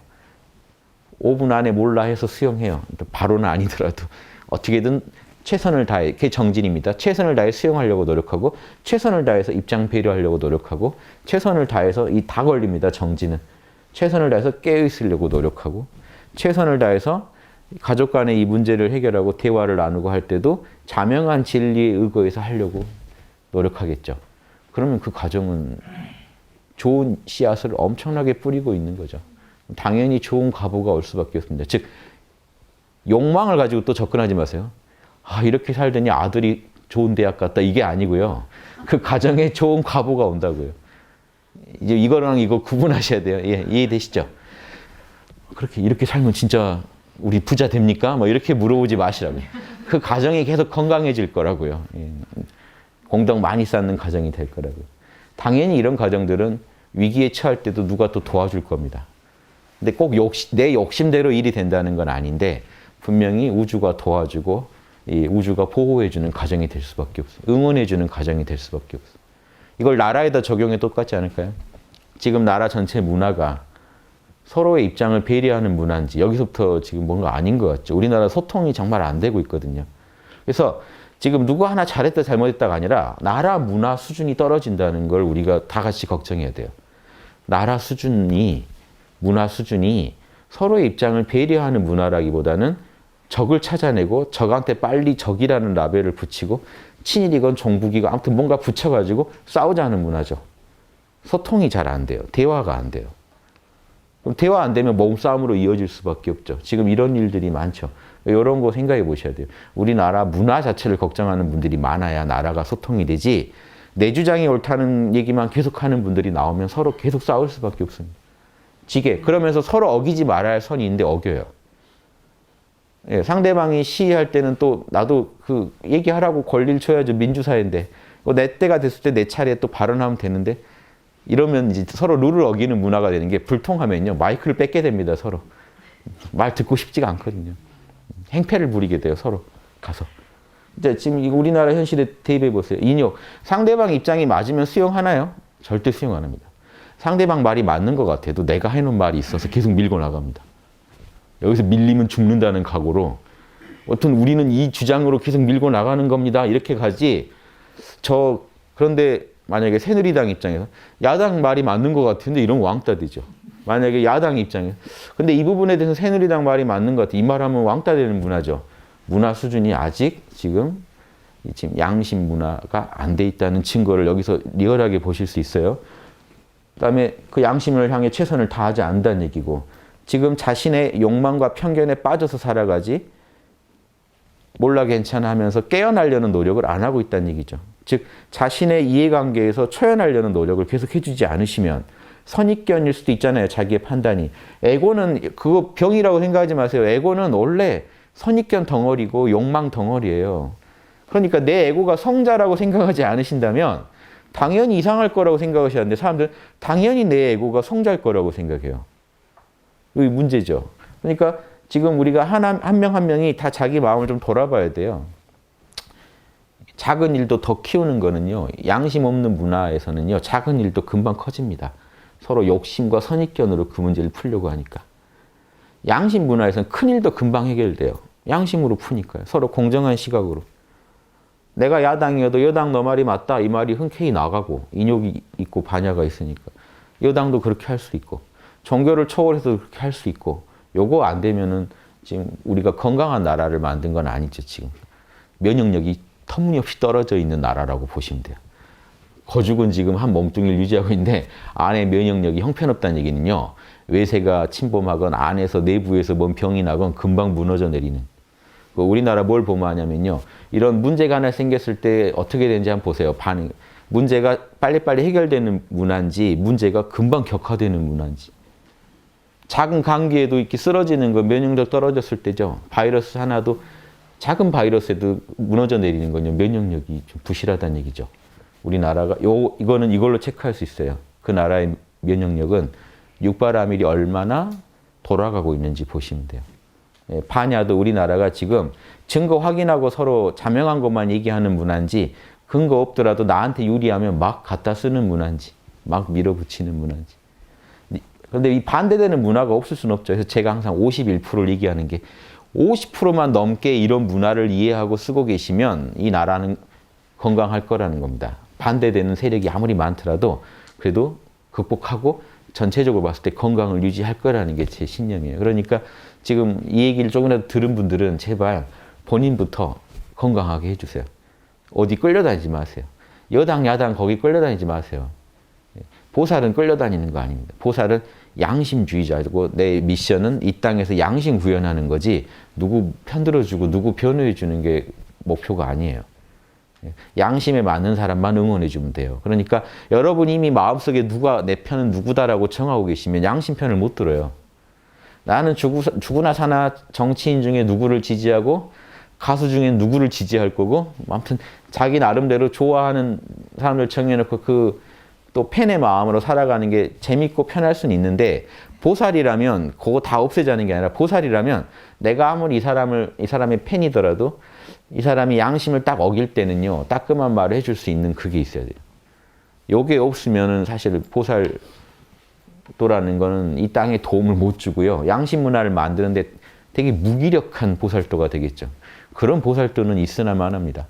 5분 안에 몰라 해서 수용해요. 바로는 아니더라도 어떻게든 최선을 다해, 그게 정진입니다. 최선을 다해 수용하려고 노력하고 최선을 다해서 입장 배려하려고 노력하고 최선을 다해서 이 다 걸립니다. 정진은. 최선을 다해서 깨어있으려고 노력하고 최선을 다해서 가족 간의 이 문제를 해결하고 대화를 나누고 할 때도 자명한 진리에 의거해서 하려고 노력하겠죠. 그러면 그 가정은 좋은 씨앗을 엄청나게 뿌리고 있는 거죠. 당연히 좋은 과보가 올 수밖에 없습니다. 즉 욕망을 가지고 또 접근하지 마세요. 아, 이렇게 살더니 아들이 좋은 대학 갔다 이게 아니고요. 그 가정에 좋은 과보가 온다고요. 이제 이거랑 이거 구분하셔야 돼요. 예, 이해되시죠? 그렇게 이렇게 살면 진짜 우리 부자 됩니까? 뭐 이렇게 물어보지 마시라고요. 그 가정이 계속 건강해질 거라고요. 예. 공덕 많이 쌓는 가정이 될 거라고요. 당연히 이런 가정들은 위기에 처할 때도 누가 또 도와줄 겁니다. 근데 꼭 내 욕심대로 일이 된다는 건 아닌데 분명히 우주가 도와주고 이 우주가 보호해주는 가정이 될 수밖에 없어요. 응원해주는 가정이 될 수밖에 없어요. 이걸 나라에다 적용해 똑같지 않을까요? 지금 나라 전체 문화가 서로의 입장을 배려하는 문화인지 여기서부터 지금 뭔가 아닌 것 같죠. 우리나라 소통이 정말 안 되고 있거든요. 그래서 지금 누구 하나 잘했다 잘못했다가 아니라 나라 문화 수준이 떨어진다는 걸 우리가 다 같이 걱정해야 돼요. 나라 수준이 문화 수준이 서로의 입장을 배려하는 문화라기보다는 적을 찾아내고 적한테 빨리 적이라는 라벨을 붙이고 친일이건 종북이건 아무튼 뭔가 붙여가지고 싸우자는 문화죠. 소통이 잘 안 돼요. 대화가 안 돼요. 그럼 대화 안 되면 몸싸움으로 이어질 수밖에 없죠. 지금 이런 일들이 많죠. 이런 거 생각해 보셔야 돼요. 우리나라 문화 자체를 걱정하는 분들이 많아야 나라가 소통이 되지 내 주장이 옳다는 얘기만 계속하는 분들이 나오면 서로 계속 싸울 수밖에 없습니다. 지게. 그러면서 서로 어기지 말아야 할 선이 있는데 어겨요. 예, 상대방이 시위할 때는 또 나도 그 얘기하라고 권리를 줘야죠. 민주사회인데. 내 때가 됐을 때 내 차례에 또 발언하면 되는데 이러면 이제 서로 룰을 어기는 문화가 되는 게 불통하면요. 마이크를 뺏게 됩니다. 서로. 말 듣고 싶지가 않거든요. 행패를 부리게 돼요. 서로 가서. 이제 지금 우리나라 현실에 대입해 보세요. 인욕. 상대방 입장이 맞으면 수용하나요? 절대 수용 안 합니다. 상대방 말이 맞는 것 같아도 내가 해놓은 말이 있어서 계속 밀고 나갑니다. 여기서 밀리면 죽는다는 각오로 어떤 우리는 이 주장으로 계속 밀고 나가는 겁니다. 이렇게 가지. 그런데 만약에 새누리당 입장에서 야당 말이 맞는 것 같은데 이런 왕따 되죠. 만약에 야당 입장에서 근데 이 부분에 대해서 새누리당 말이 맞는 것 같아. 이 말하면 왕따 되는 문화죠. 문화 수준이 아직 지금 양심 문화가 안 돼 있다는 증거를 여기서 리얼하게 보실 수 있어요. 그다음에 그 양심을 향해 최선을 다하지 않는다는 얘기고 지금 자신의 욕망과 편견에 빠져서 살아가지 몰라 괜찮아 하면서 깨어나려는 노력을 안 하고 있다는 얘기죠. 즉 자신의 이해관계에서 초연하려는 노력을 계속 해주지 않으시면 선입견일 수도 있잖아요. 자기의 판단이. 에고는 그거 병이라고 생각하지 마세요. 에고는 원래 선입견 덩어리고 욕망 덩어리예요. 그러니까 내 에고가 성자라고 생각하지 않으신다면 당연히 이상할 거라고 생각하셔야 하는데 사람들은 당연히 내 에고가 성자일 거라고 생각해요. 이게 문제죠. 그러니까 지금 우리가 한 명 한 명이 다 자기 마음을 좀 돌아봐야 돼요. 작은 일도 더 키우는 거는요. 양심 없는 문화에서는요. 작은 일도 금방 커집니다. 서로 욕심과 선입견으로 그 문제를 풀려고 하니까. 양심 문화에서는 큰 일도 금방 해결돼요. 양심으로 푸니까요. 서로 공정한 시각으로. 내가 야당이어도 여당 너 말이 맞다. 이 말이 흔쾌히 나가고 인욕이 있고 반야가 있으니까. 여당도 그렇게 할 수 있고. 종교를 초월해서 그렇게 할 수 있고. 요거 안 되면은 지금 우리가 건강한 나라를 만든 건 아니죠. 지금. 면역력이 터무니없이 떨어져 있는 나라라고 보시면 돼요. 거죽은 지금 한 몸뚱이를 유지하고 있는데 안에 면역력이 형편없다는 얘기는요. 외세가 침범하건 안에서 내부에서 뭔 병이 나건 금방 무너져 내리는. 우리나라 뭘 보면 하냐면요. 이런 문제가 하나 생겼을 때 어떻게 되는지 한번 보세요. 반응. 문제가 빨리빨리 해결되는 문화인지 문제가 금방 격화되는 문화인지. 작은 감기에도 이렇게 쓰러지는 거 면역력 떨어졌을 때죠. 바이러스 하나도 작은 바이러스에도 무너져 내리는 건요. 면역력이 좀 부실하다는 얘기죠. 우리나라가 이거는 이걸로 체크할 수 있어요. 그 나라의 면역력은 육바라밀이 얼마나 돌아가고 있는지 보시면 돼요. 예, 반야도 우리나라가 지금 증거 확인하고 서로 자명한 것만 얘기하는 문화인지 근거 없더라도 나한테 유리하면 막 갖다 쓰는 문화인지 막 밀어붙이는 문화인지. 그런데 이 반대되는 문화가 없을 수는 없죠. 그래서 제가 항상 51%를 얘기하는 게 50%만 넘게 이런 문화를 이해하고 쓰고 계시면 이 나라는 건강할 거라는 겁니다. 반대되는 세력이 아무리 많더라도 그래도 극복하고 전체적으로 봤을 때 건강을 유지할 거라는 게 제 신념이에요. 그러니까 지금 이 얘기를 조금이라도 들은 분들은 제발 본인부터 건강하게 해주세요. 어디 끌려다니지 마세요. 여당, 야당 거기 끌려다니지 마세요. 보살은 끌려다니는 거 아닙니다. 보살은 양심주의자고 내 미션은 이 땅에서 양심 구현하는 거지 누구 편들어주고 누구 변호해주는 게 목표가 아니에요. 양심에 맞는 사람만 응원해주면 돼요. 그러니까 여러분이 이미 마음속에 내 편은 누구다라고 정하고 계시면 양심 편을 못 들어요. 나는 죽으나 사나 정치인 중에 누구를 지지하고 가수 중에 누구를 지지할 거고 아무튼 자기 나름대로 좋아하는 사람들 정해놓고 그 또 팬의 마음으로 살아가는 게 재밌고 편할 수는 있는데 보살이라면 그거 다 없애자는 게 아니라 보살이라면 내가 아무리 이 사람의 팬이더라도 이 사람이 양심을 딱 어길 때는요 따끔한 말을 해줄 수 있는 그게 있어야 돼요. 요게 없으면은 사실 보살도라는 거는 이 땅에 도움을 못 주고요. 양심 문화를 만드는데 되게 무기력한 보살도가 되겠죠. 그런 보살도는 있으나 마나입니다.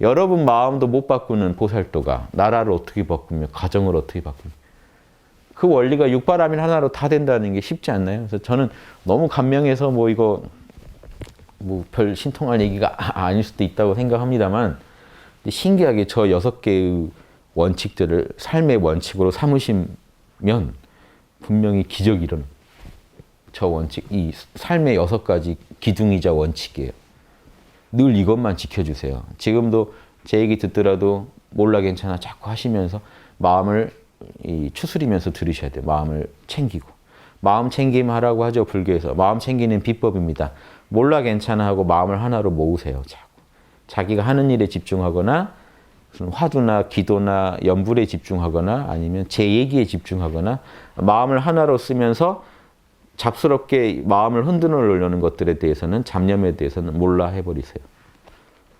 여러분 마음도 못 바꾸는 보살도가 나라를 어떻게 바꾸며 가정을 어떻게 바꾸며 그 원리가 육바라밀 하나로 다 된다는 게 쉽지 않나요? 그래서 저는 너무 감명해서 뭐 이거 뭐 별 신통할 얘기가 아닐 수도 있다고 생각합니다만 신기하게 저 6개의 원칙들을 삶의 원칙으로 삼으시면 분명히 기적이 일어나요. 저 원칙, 이 삶의 6가지 기둥이자 원칙이에요. 늘 이것만 지켜주세요. 지금도 제 얘기 듣더라도 몰라 괜찮아 자꾸 하시면서 마음을 추스리면서 들으셔야 돼요. 마음을 챙기고. 마음 챙김 하라고 하죠. 불교에서. 마음 챙기는 비법입니다. 몰라 괜찮아 하고 마음을 하나로 모으세요. 자꾸. 자기가 하는 일에 집중하거나 무슨 화두나 기도나 염불에 집중하거나 아니면 제 얘기에 집중하거나 마음을 하나로 쓰면서 잡스럽게 마음을 흔들어놓는 것들에 대해서는 잡념에 대해서는 몰라 해버리세요.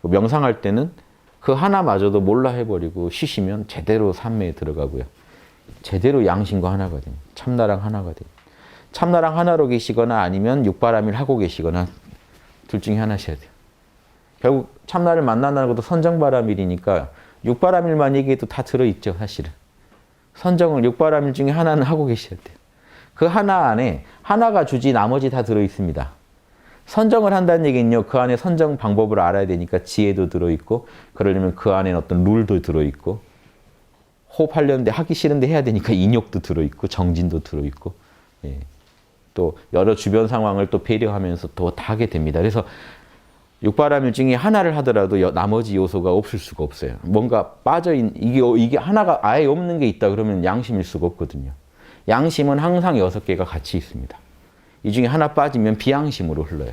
명상할 때는 그 하나마저도 몰라 해버리고 쉬시면 제대로 삼매에 들어가고요. 제대로 양심과 하나가 됩니다. 참나랑 하나가 됩니다. 참나랑 하나로 계시거나 아니면 육바라밀 하고 계시거나 둘 중에 하나셔야 돼요. 결국 참나를 만난다는 것도 선정바라밀이니까 육바라밀만 얘기해도 다 들어있죠. 사실은. 선정을 육바라밀 중에 하나는 하고 계셔야 돼요. 그 하나 안에 하나가 주지 나머지 다 들어있습니다. 선정을 한다는 얘기는요. 그 안에 선정 방법을 알아야 되니까 지혜도 들어있고 그러려면 그 안에 어떤 룰도 들어있고 호흡하려는데 하기 싫은데 해야 되니까 인욕도 들어있고 정진도 들어있고 예. 또 여러 주변 상황을 또 배려하면서 또 다 하게 됩니다. 그래서 육바라밀 중에 하나를 하더라도 나머지 요소가 없을 수가 없어요. 뭔가 빠져있는 이게 하나가 아예 없는 게 있다 그러면 양심일 수가 없거든요. 양심은 항상 6개가 같이 있습니다. 이 중에 하나 빠지면 비양심으로 흘러요.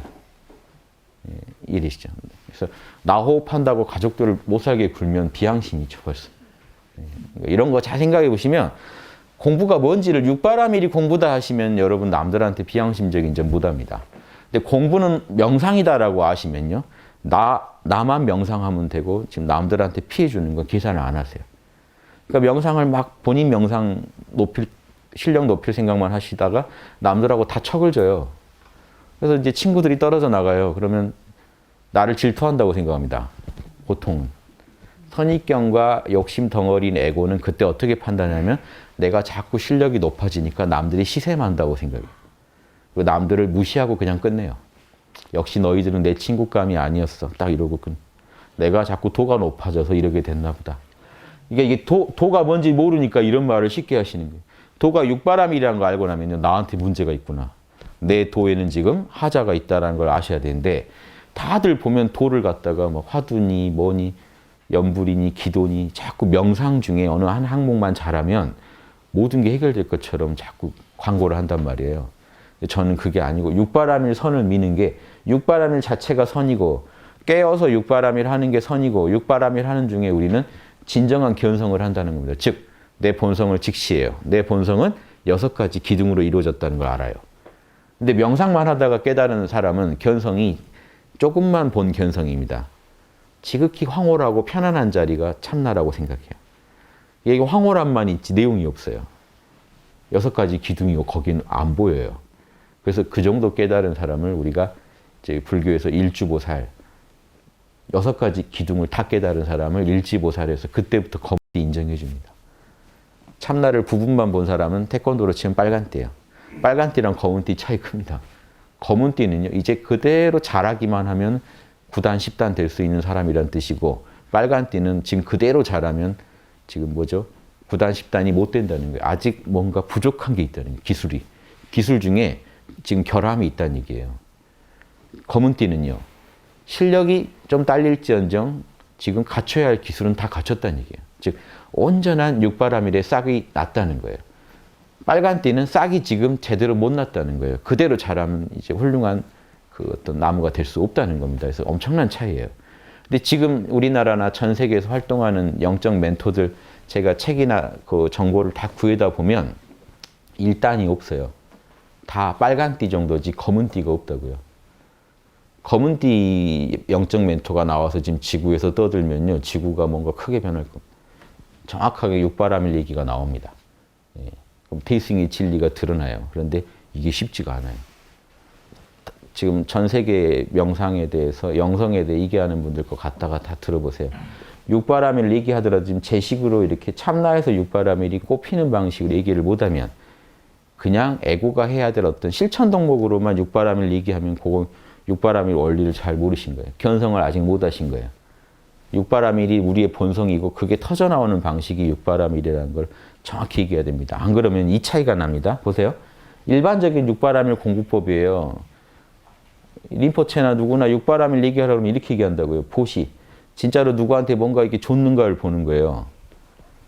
예, 이해되시죠? 그래서 나 호흡한다고 가족들을 못 살게 굴면 비양심이죠, 벌써. 예, 이런 거 잘 생각해 보시면 공부가 뭔지를 육바라밀이 공부다 하시면 여러분 남들한테 비양심적인 점 못합니다. 근데 공부는 명상이다라고 아시면요. 나만 명상하면 되고 지금 남들한테 피해 주는 건 계산을 안 하세요. 그러니까 명상을 막 본인 명상 실력 높일 생각만 하시다가 남들하고 다 척을 져요. 그래서 이제 친구들이 떨어져 나가요. 그러면 나를 질투한다고 생각합니다. 보통은. 선입견과 욕심 덩어리인 에고는 그때 어떻게 판단하냐면 내가 자꾸 실력이 높아지니까 남들이 시샘한다고 생각해요. 그리고 남들을 무시하고 그냥 끝내요. 역시 너희들은 내 친구감이 아니었어. 딱 이러고 내가 자꾸 도가 높아져서 이러게 됐나 보다. 이게 도가 뭔지 모르니까 이런 말을 쉽게 하시는 거예요. 도가 육바라밀이라는 걸 알고 나면요. 나한테 문제가 있구나. 내 도에는 지금 하자가 있다는 걸 아셔야 되는데 다들 보면 도를 갖다가 뭐 화두니 뭐니 염불이니 기도니 자꾸 명상 중에 어느 한 항목만 잘하면 모든 게 해결될 것처럼 자꾸 광고를 한단 말이에요. 저는 그게 아니고 육바라밀 선을 미는 게 육바라밀 자체가 선이고 깨어서 육바라밀 하는 게 선이고 육바라밀 하는 중에 우리는 진정한 견성을 한다는 겁니다. 즉 내 본성을 직시해요. 내 본성은 6가지 기둥으로 이루어졌다는 걸 알아요. 근데 명상만 하다가 깨달은 사람은 견성이 조금만 본 견성입니다. 지극히 황홀하고 편안한 자리가 참나라고 생각해요. 이게 황홀함만 있지 내용이 없어요. 6가지 기둥이고 거기는 안 보여요. 그래서 그 정도 깨달은 사람을 우리가 이제 불교에서 일주보살 6가지 기둥을 다 깨달은 사람을 일지보살에서 그때부터 검은띠 인정해 줍니다. 참나를 부분만 본 사람은 태권도로 치면 빨간띠예요. 빨간띠랑 검은띠 차이 큽니다. 검은띠는요. 이제 그대로 잘하기만 하면 9단, 10단 될 수 있는 사람이란 뜻이고 빨간띠는 지금 그대로 잘하면 지금 뭐죠? 9단, 10단이 못 된다는 거예요. 아직 뭔가 부족한 게 있다는 거예요. 기술이. 기술 중에 지금 결함이 있다는 얘기예요. 검은띠는요. 실력이 좀 딸릴지언정 지금 갖춰야 할 기술은 다 갖췄다는 얘기예요. 즉 온전한 육바라밀의 싹이 났다는 거예요. 빨간띠는 싹이 지금 제대로 못 났다는 거예요. 그대로 자라면 이제 훌륭한 그 어떤 나무가 될 수 없다는 겁니다. 그래서 엄청난 차이예요. 근데 지금 우리나라나 전 세계에서 활동하는 영적 멘토들 제가 책이나 그 정보를 다 구해다 보면 일단이 없어요. 다 빨간띠 정도지 검은띠가 없다고요. 검은띠 영적 멘토가 나와서 지금 지구에서 떠들면요. 지구가 뭔가 크게 변할 겁니다. 정확하게 육바라밀 얘기가 나옵니다. 예. 그럼 태승의 진리가 드러나요. 그런데 이게 쉽지가 않아요. 지금 전 세계 명상에 대해서 영성에 대해 얘기하는 분들 거 갖다가 다 들어보세요. 육바라밀 얘기하더라도 지금 제 식으로 이렇게 참나에서 육바라밀이 꼽히는 방식으로 얘기를 못하면 그냥 에고가 해야 될 어떤 실천 덕목으로만 육바라밀 얘기하면 그거 육바라밀 원리를 잘 모르신 거예요. 견성을 아직 못 하신 거예요. 육바라밀이 우리의 본성이고 그게 터져나오는 방식이 육바라밀이라는 걸 정확히 얘기해야 됩니다. 안 그러면 이 차이가 납니다. 보세요. 일반적인 육바라밀 공부법이에요. 림포체나 누구나 육바라밀 얘기하라고 하면 이렇게 얘기한다고요. 보시. 진짜로 누구한테 뭔가 이렇게 줬는가를 보는 거예요.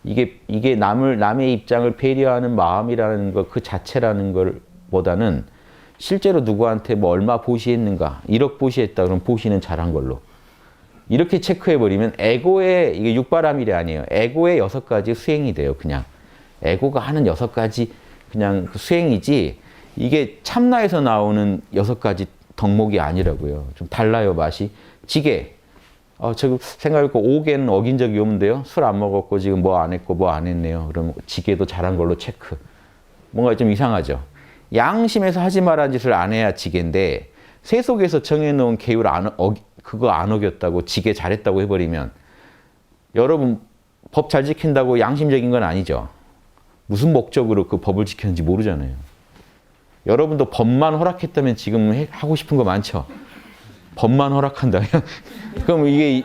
이게 남의 입장을 배려하는 마음이라는 것 그 자체라는 걸 보다는 실제로 누구한테 뭐 얼마 보시했는가, 1억 보시했다 그러면 보시는 잘한 걸로. 이렇게 체크해버리면 에고의, 이게 육바라밀이 아니에요. 에고의 6가지 수행이 돼요, 그냥. 에고가 하는 6가지 그냥 수행이지, 이게 참나에서 나오는 6가지 덕목이 아니라고요. 좀 달라요, 맛이. 지게. 저 생각해보니까 5개는 어긴 적이 없는데요. 술 안 먹었고 지금 뭐 안 했고 뭐 안 했네요. 그럼 지게도 잘한 걸로 체크. 뭔가 좀 이상하죠. 양심에서 하지 말라는 짓을 안 해야 지게인데 세 속에서 정해놓은 계율 그거 안 어겼다고 지게 잘했다고 해버리면 여러분 법 잘 지킨다고 양심적인 건 아니죠. 무슨 목적으로 그 법을 지켰는지 모르잖아요. 여러분도 법만 허락했다면 지금 하고 싶은 거 많죠. 법만 허락한다면 그럼 이게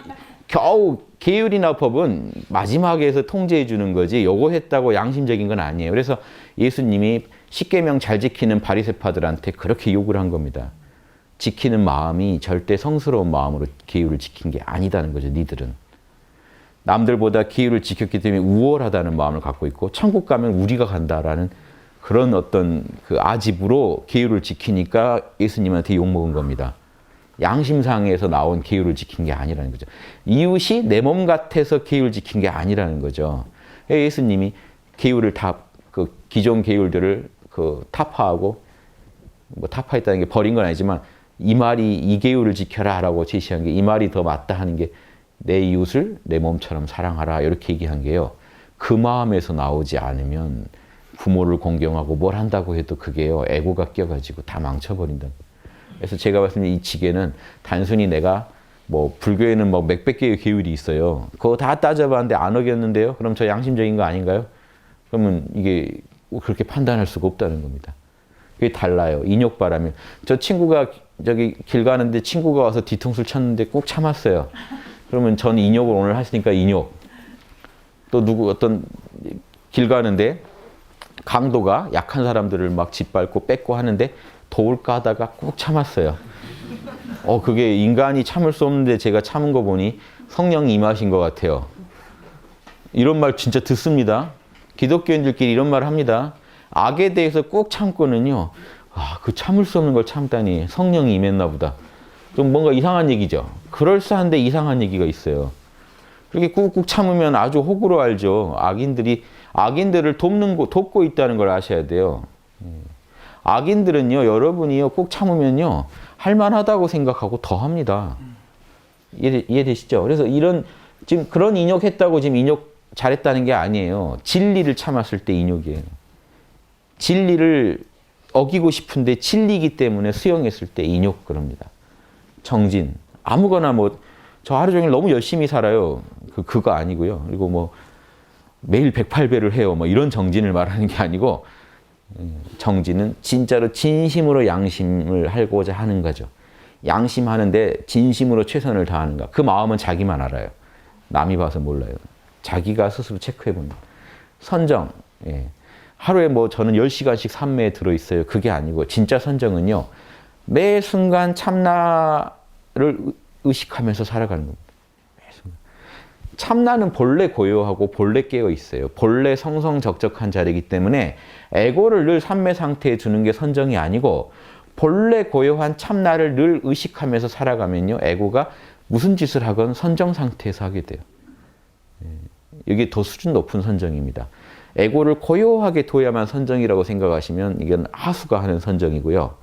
겨우 계율이나 법은 마지막에서 통제해 주는 거지 요거 했다고 양심적인 건 아니에요. 그래서 예수님이 십계명 잘 지키는 바리새파들한테 그렇게 욕을 한 겁니다. 지키는 마음이 절대 성스러운 마음으로 계율을 지킨 게 아니다는 거죠. 니들은. 남들보다 계율을 지켰기 때문에 우월하다는 마음을 갖고 있고 천국 가면 우리가 간다라는 그런 어떤 그 아집으로 계율을 지키니까 예수님한테 욕먹은 겁니다. 양심상에서 나온 계율을 지킨 게 아니라는 거죠. 이웃이 내 몸 같아서 계율을 지킨 게 아니라는 거죠. 예수님이 계율을 그 기존 계율들을 타파하고, 뭐 타파했다는 게 버린 건 아니지만 이 말이 이 계율을 지켜라 라고 제시한 게 이 말이 더 맞다 하는 게 내 이웃을 내 몸처럼 사랑하라 이렇게 얘기한 게요. 그 마음에서 나오지 않으면 부모를 공경하고 뭘 한다고 해도 그게요. 에고가 껴가지고 다 망쳐버린다. 그래서 제가 봤을 때 이 지게는 단순히 내가 뭐 불교에는 뭐 몇백 개의 계율이 있어요. 그거 다 따져봤는데 안 어겼는데요. 그럼 저 양심적인 거 아닌가요? 그러면 이게 그렇게 판단할 수가 없다는 겁니다. 그게 달라요. 인욕바라밀. 저 친구가 저기 길 가는데 친구가 와서 뒤통수를 쳤는데 꾹 참았어요. 그러면 전 인욕을 오늘 하시니까 인욕. 또 어떤 길 가는데 강도가 약한 사람들을 막 짓밟고 뺏고 하는데 도울까 하다가 꾹 참았어요. 그게 인간이 참을 수 없는데 제가 참은 거 보니 성령이 임하신 것 같아요. 이런 말 진짜 듣습니다. 기독교인들끼리 이런 말 합니다. 악에 대해서 꾹 참고는요. 그 참을 수 없는 걸 참다니 성령이 임했나 보다. 좀 뭔가 이상한 얘기죠. 그럴싸한데 이상한 얘기가 있어요. 그렇게 꾹꾹 참으면 아주 호구로 알죠. 악인들을 돕고 있다는 걸 아셔야 돼요. 악인들은요, 여러분이요, 꼭 참으면요, 할만하다고 생각하고 더 합니다. 이해되시죠? 그래서 지금 그런 인욕했다고 지금 인욕 잘했다는 게 아니에요. 진리를 참았을 때 인욕이에요. 진리를 어기고 싶은데 진리이기 때문에 수용했을 때 인욕 그럽니다. 정진. 아무거나 저 하루 종일 너무 열심히 살아요. 그거 아니고요. 그리고 뭐, 매일 108배를 해요. 뭐 이런 정진을 말하는 게 아니고, 정진은 진짜로 진심으로 양심을 하고자 하는 거죠. 양심하는데 진심으로 최선을 다하는가. 그 마음은 자기만 알아요. 남이 봐서 몰라요. 자기가 스스로 체크해보는. 선정. 예. 하루에 저는 10시간씩 산매에 들어있어요. 그게 아니고 진짜 선정은요. 매 순간 참나를 의식하면서 살아가는 겁니다. 매 순간. 참나는 본래 고요하고 본래 깨어 있어요. 본래 성성적적한 자리이기 때문에 에고를 늘 삼매 상태에 두는 게 선정이 아니고 본래 고요한 참나를 늘 의식하면서 살아가면요. 에고가 무슨 짓을 하건 선정 상태에서 하게 돼요. 이게 더 수준 높은 선정입니다. 에고를 고요하게 둬야만 선정이라고 생각하시면 이건 하수가 하는 선정이고요.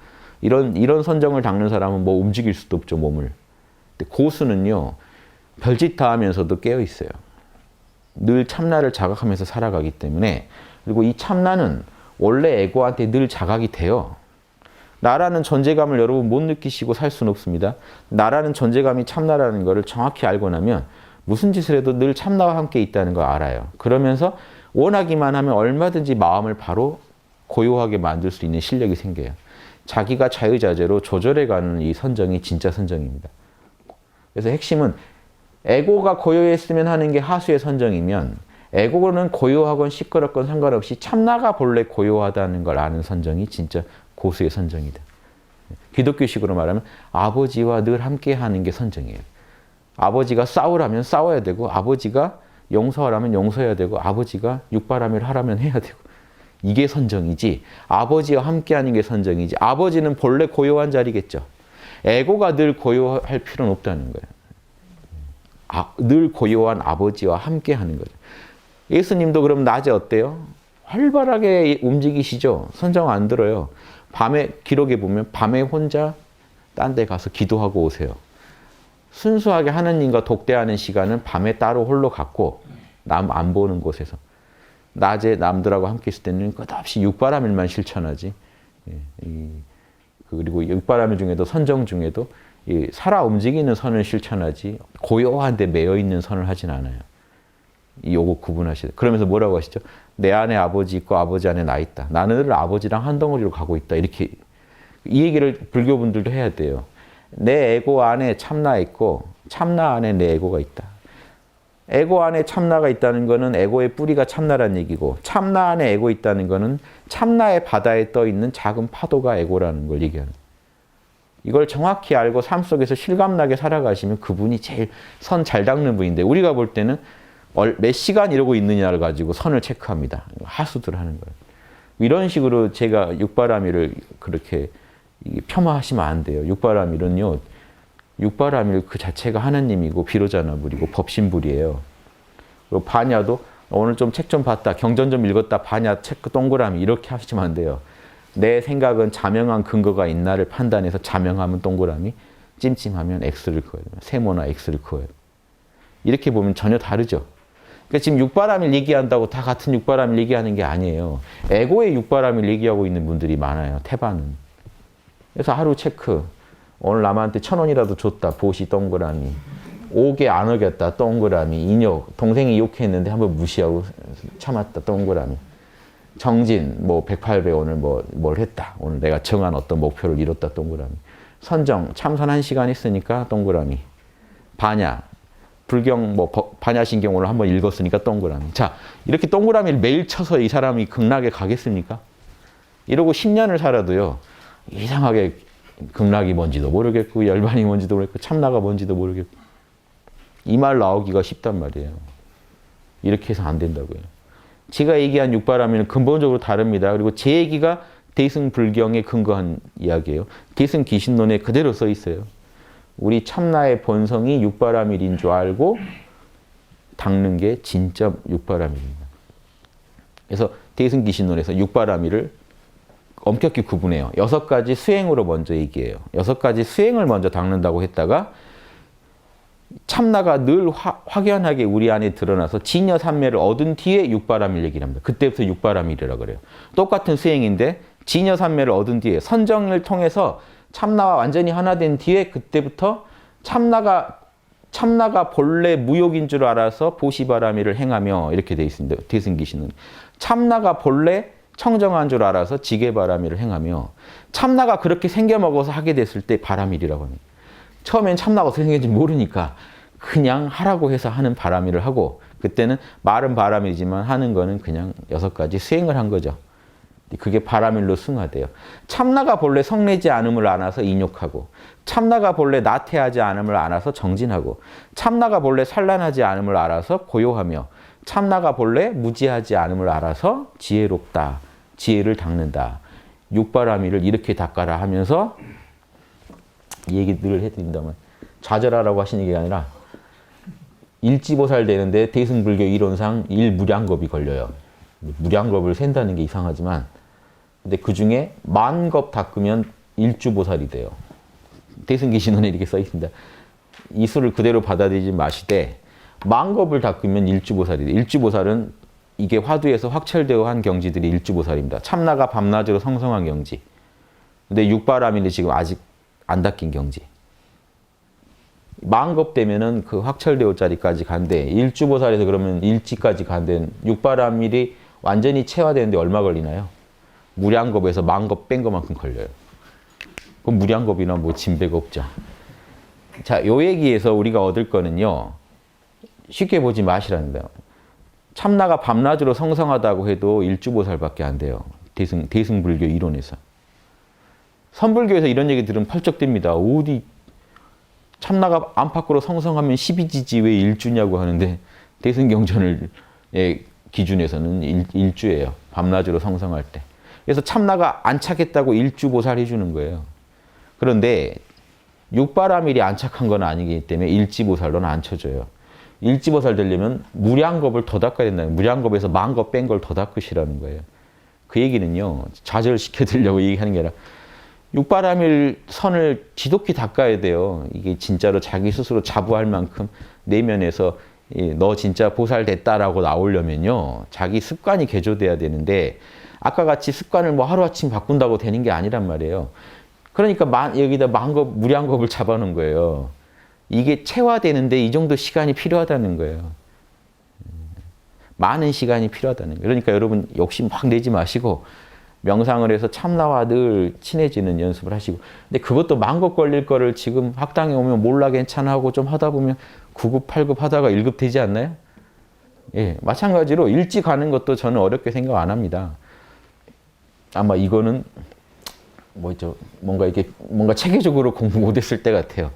이런 선정을 닦는 사람은 뭐 움직일 수도 없죠, 몸을. 근데 고수는요. 별짓 다 하면서도 깨어 있어요. 늘 참나를 자각하면서 살아가기 때문에 그리고 이 참나는 원래 에고한테 늘 자각이 돼요. 나라는 존재감을 여러분 못 느끼시고 살 수는 없습니다. 나라는 존재감이 참나라는 것을 정확히 알고 나면 무슨 짓을 해도 늘 참나와 함께 있다는 걸 알아요. 그러면서 원하기만 하면 얼마든지 마음을 바로 고요하게 만들 수 있는 실력이 생겨요. 자기가 자유자재로 조절해가는 이 선정이 진짜 선정입니다. 그래서 핵심은 에고가 고요했으면 하는 게 하수의 선정이면 에고는 고요하건 시끄럽건 상관없이 참나가 본래 고요하다는 걸 아는 선정이 진짜 고수의 선정이다. 기독교식으로 말하면 아버지와 늘 함께하는 게 선정이에요. 아버지가 싸우라면 싸워야 되고 아버지가 용서하라면 용서해야 되고 아버지가 육바라밀 하라면 해야 되고 이게 선정이지 아버지와 함께하는 게 선정이지 아버지는 본래 고요한 자리겠죠. 에고가 늘 고요할 필요는 없다는 거예요. 늘 고요한 아버지와 함께하는 거죠. 예수님도 그럼 낮에 어때요? 활발하게 움직이시죠. 선정 안 들어요. 밤에 기록에 보면 밤에 혼자 딴 데 가서 기도하고 오세요. 순수하게 하느님과 독대하는 시간은 밤에 따로 홀로 갖고 남 안 보는 곳에서 낮에 남들하고 함께 있을 때는 끝없이 육바라밀만 실천하지. 그리고 육바라밀 중에도 선정 중에도 살아 움직이는 선을 실천하지 고요한 데 매여 있는 선을 하진 않아요. 요거 구분하시죠. 그러면서 뭐라고 하시죠? 내 안에 아버지 있고 아버지 안에 나 있다. 나는 늘 아버지랑 한 덩어리로 가고 있다. 이렇게 이 얘기를 불교분들도 해야 돼요. 내 에고 안에 참나 있고 참나 안에 내 에고가 있다. 에고 안에 참나가 있다는 거는 에고의 뿌리가 참나란 얘기고 참나 안에 에고 있다는 거는 참나의 바다에 떠 있는 작은 파도가 에고라는 걸 얘기하는 거예요. 이걸 정확히 알고 삶 속에서 실감나게 살아가시면 그분이 제일 선 잘 닦는 분인데 우리가 볼 때는 몇 시간 이러고 있느냐를 가지고 선을 체크합니다. 하수들 하는 거예요. 이런 식으로 제가 육바라밀을 그렇게 폄하하시면 안 돼요. 육바라밀은요. 육바라밀 그 자체가 하나님이고 비로자나불이고 법신불이에요. 그리고 반야도 오늘 좀 책 좀 봤다. 경전 좀 읽었다. 반야 책 동그라미 이렇게 하시면 안 돼요. 내 생각은 자명한 근거가 있나를 판단해서 자명하면 동그라미, 찜찜하면 X를 그어야 돼요. 세모나 X를 그어야 돼요. 이렇게 보면 전혀 다르죠. 그러니까 지금 육바라밀 얘기한다고 다 같은 육바라밀 얘기하는 게 아니에요. 에고의 육바라밀 얘기하고 있는 분들이 많아요. 태반은. 그래서 하루 체크. 오늘 남한테 1,000원이라도 줬다. 보시 동그라미. 5개 안 어겼다. 동그라미. 인욕. 동생이 욕했는데 한번 무시하고 참았다. 동그라미. 정진, 108배 오늘 뭘 했다. 오늘 내가 정한 어떤 목표를 이뤘다. 동그라미. 선정, 참선 1시간 했으니까 동그라미. 반야, 불경, 반야신경 오늘 한번 읽었으니까 동그라미. 자, 이렇게 동그라미를 매일 쳐서 이 사람이 극락에 가겠습니까? 이러고 10년을 살아도요, 이상하게 극락이 뭔지도 모르겠고, 열반이 뭔지도 모르겠고, 참나가 뭔지도 모르겠고. 이 말 나오기가 쉽단 말이에요. 이렇게 해서 안 된다고요. 제가 얘기한 육바라밀은 근본적으로 다릅니다. 그리고 제 얘기가 대승불경에 근거한 이야기예요. 대승귀신론에 그대로 써 있어요. 우리 참나의 본성이 육바라밀인 줄 알고 닦는 게 진짜 육바라밀입니다. 그래서 대승귀신론에서 육바라밀을 엄격히 구분해요. 6가지 수행으로 먼저 얘기해요. 6가지 수행을 먼저 닦는다고 했다가 참나가 늘 확연하게 우리 안에 드러나서 진여삼매를 얻은 뒤에 육바라밀 얘기를 합니다. 그때부터 육바라밀이라고 그래요. 똑같은 수행인데 진여삼매를 얻은 뒤에 선정을 통해서 참나와 완전히 하나 된 뒤에 그때부터 참나가 본래 무욕인 줄 알아서 보시바라밀을 행하며 이렇게 돼 있습니다. 대승귀신은 참나가 본래 청정한 줄 알아서 지게바라밀을 행하며 참나가 그렇게 생겨먹어서 하게 됐을 때 바라밀이라고 합니다. 처음엔 참나가 어떻게 생겼는지 모르니까 그냥 하라고 해서 하는 바라밀을 하고 그때는 말은 바라밀이지만 하는 거는 그냥 6가지 수행을 한 거죠. 그게 바라밀로 승화돼요. 참나가 본래 성내지 않음을 알아서 인욕하고, 참나가 본래 나태하지 않음을 알아서 정진하고, 참나가 본래 산란하지 않음을 알아서 고요하며, 참나가 본래 무지하지 않음을 알아서 지혜롭다. 지혜를 닦는다. 육바라밀을 이렇게 닦아라 하면서 이 얘기 늘 해드린다면 좌절하라고 하시는 게 아니라 일지보살 되는데 대승불교 이론상 일무량겁이 걸려요. 무량겁을 센다는 게 이상하지만 근데 그 중에 만겁 닦으면 일주보살이 돼요. 대승기신론에 이렇게 써 있습니다. 이 수를 그대로 받아들이지 마시되 만겁을 닦으면 일주보살이 돼요. 일주보살은 이게 화두에서 확철되어 한 경지들이 일주보살입니다. 참나가 밤낮으로 성성한 경지. 근데 육바라밀이 지금 아직 안 닦인 경지. 만겁 되면은 그 확철되어 자리까지 간대. 일주보살에서 그러면 일지까지 간대. 육바라밀이 완전히 체화되는데 얼마 걸리나요? 무량겁에서 만겁 뺀 것만큼 걸려요. 그럼 무량겁이나 뭐 진배가 없죠. 자, 요 얘기에서 우리가 얻을 거는요. 쉽게 보지 마시라는 거예요. 참나가 밤낮으로 성성하다고 해도 일주보살밖에 안 돼요. 대승불교 이론에서. 선불교에서 이런 얘기 들으면 펄쩍댑니다. 어디 참나가 안팎으로 성성하면 12지지 왜 일주냐고 하는데 대승경전의 기준에서는 일주예요. 밤낮으로 성성할 때. 그래서 참나가 안착했다고 일주보살 해주는 거예요. 그런데 육바라밀이 안착한 건 아니기 때문에 일지보살로는 안 쳐줘요. 일지보살 되려면 무량겁을 더 닦아야 된다는 거예요. 무량겁에서 만겁 뺀 걸 더 닦으시라는 거예요. 그 얘기는요. 좌절시켜드리려고 얘기하는 게 아니라 육바라밀 선을 지독히 닦아야 돼요. 이게 진짜로 자기 스스로 자부할 만큼 내면에서 너 진짜 보살 됐다라고 나오려면요. 자기 습관이 개조돼야 되는데 아까 같이 습관을 뭐 하루아침 바꾼다고 되는 게 아니란 말이에요. 그러니까 여기다 만겁, 무량겁을 잡아놓은 거예요. 이게 체화되는데 이 정도 시간이 필요하다는 거예요. 많은 시간이 필요하다는 거예요. 그러니까 여러분 욕심 막 내지 마시고 명상을 해서 참나와 늘 친해지는 연습을 하시고. 근데 그것도 만겁 걸릴 거를 지금 학당에 오면 몰라 괜찮아 하고 좀 하다 보면 9급, 8급 하다가 1급 되지 않나요? 예, 마찬가지로 일찍 가는 것도 저는 어렵게 생각 안 합니다. 아마 이거는 뭔가 체계적으로 공부 못했을 때 같아요.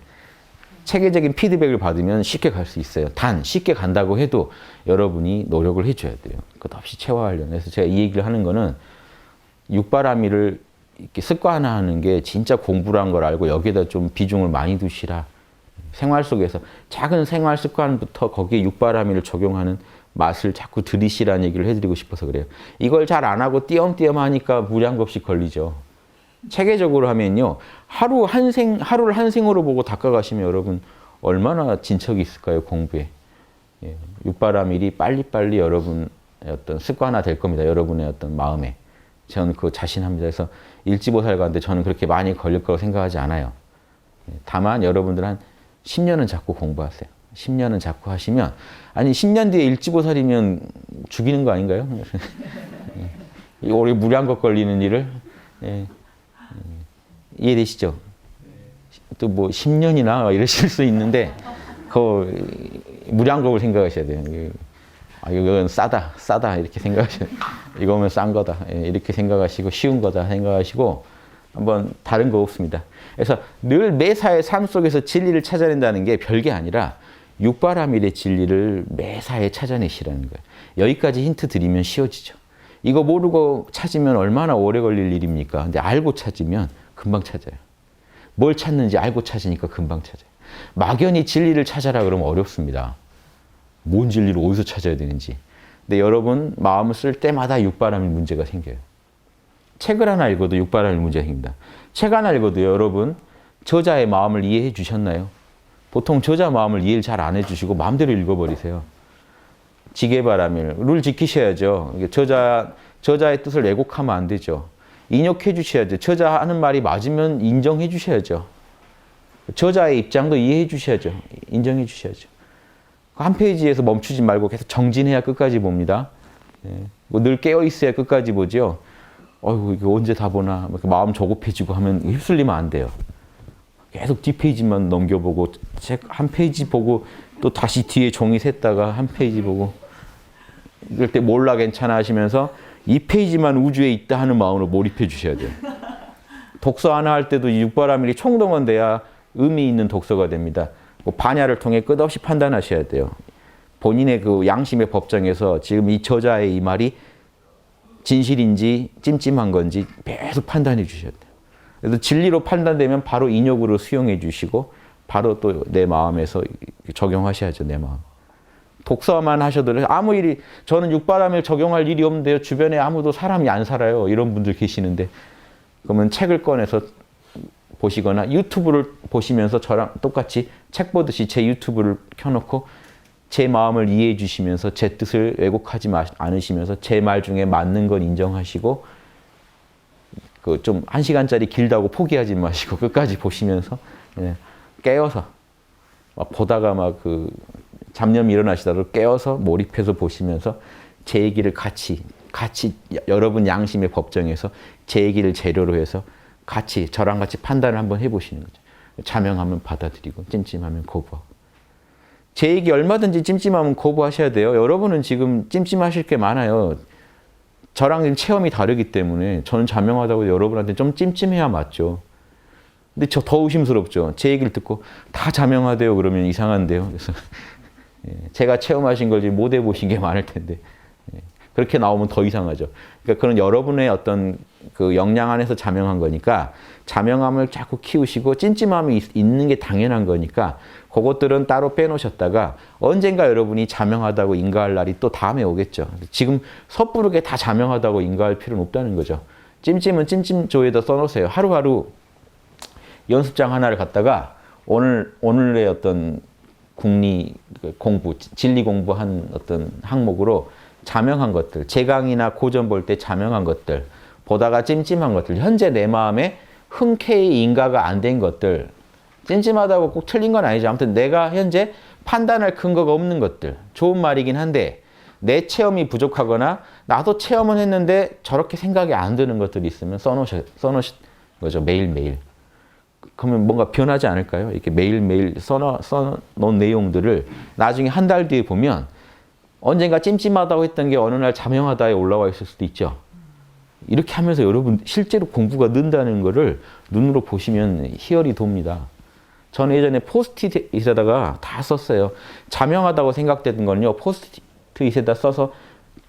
체계적인 피드백을 받으면 쉽게 갈 수 있어요. 단 쉽게 간다고 해도 여러분이 노력을 해줘야 돼요. 끝없이 체화하려면. 그래서 제가 이 얘기를 하는 거는 육바라밀을 이렇게 습관화하는 게 진짜 공부란 걸 알고 여기에다 좀 비중을 많이 두시라. 생활 속에서 작은 생활 습관부터 거기에 육바라밀을 적용하는 맛을 자꾸 들이시라는 얘기를 해드리고 싶어서 그래요. 이걸 잘 안 하고 띄엄띄엄 하니까 무량겁씩 걸리죠. 체계적으로 하면요. 하루를 한 생으로 보고 닦아가시면 여러분 얼마나 진척이 있을까요, 공부에. 예, 육바라밀이 빨리빨리 여러분의 어떤 습관화 될 겁니다. 여러분의 어떤 마음에. 저는 그거 자신합니다. 그래서 일지보살 가는데 저는 그렇게 많이 걸릴 거라고 생각하지 않아요. 다만 여러분들 한 10년은 자꾸 공부하세요. 10년은 자꾸 하시면, 아니 10년 뒤에 일지보살이면 죽이는 거 아닌가요? 우리 무량겁 걸리는 일을. 예. 이해되시죠? 또 뭐 10년이나 이러실 수 있는데 그 무량겁을 생각하셔야 돼요. 이건 싸다 이렇게 생각하셔야 돼요. 이거면 싼 거다 이렇게 생각하시고 쉬운 거다 생각하시고 한번 다른 거 없습니다. 그래서 늘 매사의 삶 속에서 진리를 찾아낸다는 게 별게 아니라 육바라밀의 진리를 매사에 찾아내시라는 거예요. 여기까지 힌트 드리면 쉬워지죠. 이거 모르고 찾으면 얼마나 오래 걸릴 일입니까? 근데 알고 찾으면 금방 찾아요. 뭘 찾는지 알고 찾으니까 금방 찾아요. 막연히 진리를 찾아라 그러면 어렵습니다. 뭔 진리를 어디서 찾아야 되는지. 근데 여러분 마음을 쓸 때마다 육바라밀 문제가 생겨요. 책을 하나 읽어도 육바라밀 문제가 생깁니다. 책 하나 읽어도 여러분 저자의 마음을 이해해 주셨나요? 보통 저자 마음을 이해를 잘 안 해주시고 마음대로 읽어버리세요. 지게바라밀 룰 지키셔야죠. 저자의 뜻을 왜곡하면 안 되죠. 인욕해 주셔야죠. 저자 하는 말이 맞으면 인정해 주셔야죠. 저자의 입장도 이해해 주셔야죠. 인정해 주셔야죠. 한 페이지에서 멈추지 말고 계속 정진해야 끝까지 봅니다. 늘 깨어 있어야 끝까지 보죠. 어이구 이거 언제 다 보나 마음 조급해지고 하면 휩쓸리면 안 돼요. 계속 뒷페이지만 넘겨보고 책 한 페이지 보고 또 다시 뒤에 종이 샜다가 한 페이지 보고 이럴 때 몰라 괜찮아 하시면서 이 페이지만 우주에 있다 하는 마음으로 몰입해 주셔야 돼요. 독서 하나 할 때도 육바라밀이 총동원돼야 의미 있는 독서가 됩니다. 뭐 반야를 통해 끝없이 판단하셔야 돼요. 본인의 그 양심의 법정에서 지금 이 저자의 이 말이 진실인지 찜찜한 건지 계속 판단해 주셔야 돼요. 그래서 진리로 판단되면 바로 인욕으로 수용해 주시고 바로 또 내 마음에서 적용하셔야죠. 내 마음. 독서만 하셔도 아무 일이 저는 육바람일 적용할 일이 없는데요. 주변에 아무도 사람이 안 살아요. 이런 분들 계시는데 그러면 책을 꺼내서 보시거나 유튜브를 보시면서 저랑 똑같이 책 보듯이 제 유튜브를 켜놓고 제 마음을 이해해 주시면서 제 뜻을 왜곡하지 않으시면서 제 말 중에 맞는 건 인정하시고 그 좀 1시간짜리 길다고 포기하지 마시고 끝까지 보시면서 깨어서 막 보다가 막 그 잡념이 일어나시더라도 깨어서 몰입해서 보시면서 제 얘기를 같이 여러분 양심의 법정에서 제 얘기를 재료로 해서 같이 저랑 같이 판단을 한번 해보시는 거죠. 자명하면 받아들이고 찜찜하면 거부하고. 제 얘기 얼마든지 찜찜하면 거부하셔야 돼요. 여러분은 지금 찜찜하실 게 많아요. 저랑 지금 체험이 다르기 때문에 저는 자명하다고 여러분한테 좀 찜찜해야 맞죠. 근데 저 더 의심스럽죠. 제 얘기를 듣고 다 자명하대요. 그러면 이상한데요. 그래서 제가 체험하신 걸 지금 못 해보신 게 많을 텐데 그렇게 나오면 더 이상하죠. 그러니까 그런 여러분의 어떤 그 역량 안에서 자명한 거니까 자명함을 자꾸 키우시고 찜찜함이 있는 게 당연한 거니까 그것들은 따로 빼놓으셨다가 언젠가 여러분이 자명하다고 인가할 날이 또 다음에 오겠죠. 지금 섣부르게 다 자명하다고 인가할 필요는 없다는 거죠. 찜찜은 찜찜조에다 써놓으세요. 하루하루 연습장 하나를 갖다가 오늘의 어떤 국리 공부, 진리 공부한 어떤 항목으로 자명한 것들, 제강이나 고전 볼 때 자명한 것들, 보다가 찜찜한 것들, 현재 내 마음에 흔쾌히 인가가 안 된 것들, 찜찜하다고 꼭 틀린 건 아니죠. 아무튼 내가 현재 판단할 근거가 없는 것들, 좋은 말이긴 한데 내 체험이 부족하거나 나도 체험은 했는데 저렇게 생각이 안 드는 것들이 있으면 써놓으신 거죠. 매일매일. 그러면 뭔가 변하지 않을까요? 이렇게 매일매일 써놓은 내용들을 나중에 한 달 뒤에 보면 언젠가 찜찜하다고 했던 게 어느 날 자명하다에 올라와 있을 수도 있죠. 이렇게 하면서 여러분 실제로 공부가 는다는 거를 눈으로 보시면 희열이 돕니다. 저는 예전에 포스트잇에다가 다 썼어요. 자명하다고 생각되던 건요. 포스트잇에다 써서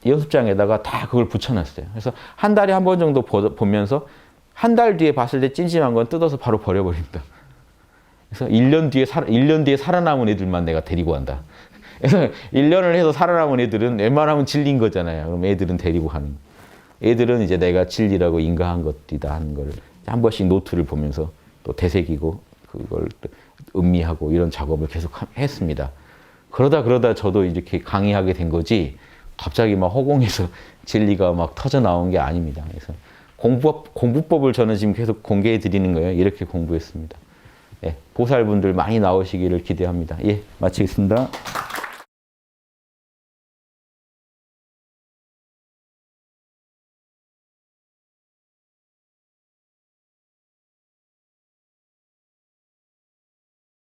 연습장에다가 다 그걸 붙여놨어요. 그래서 한 달에 한 번 정도 보면서 한 달 뒤에 봤을 때 찜찜한 건 뜯어서 바로 버려버립니다. 그래서 1년 뒤에 살아남은 애들만 내가 데리고 간다. 그래서 1년을 해서 살아남은 애들은 웬만하면 진리인 거잖아요. 그럼 애들은 데리고 가는. 애들은 이제 내가 진리라고 인가한 것이다 하는 걸 한 번씩 노트를 보면서 또 되새기고 그걸 음미하고 이런 작업을 계속 했습니다. 그러다 저도 이렇게 강의하게 된 거지 갑자기 막 허공에서 진리가 막 터져 나온 게 아닙니다. 그래서 공부법을 저는 지금 계속 공개해 드리는 거예요. 이렇게 공부했습니다. 보살분들 많이 나오시기를 기대합니다. 마치겠습니다.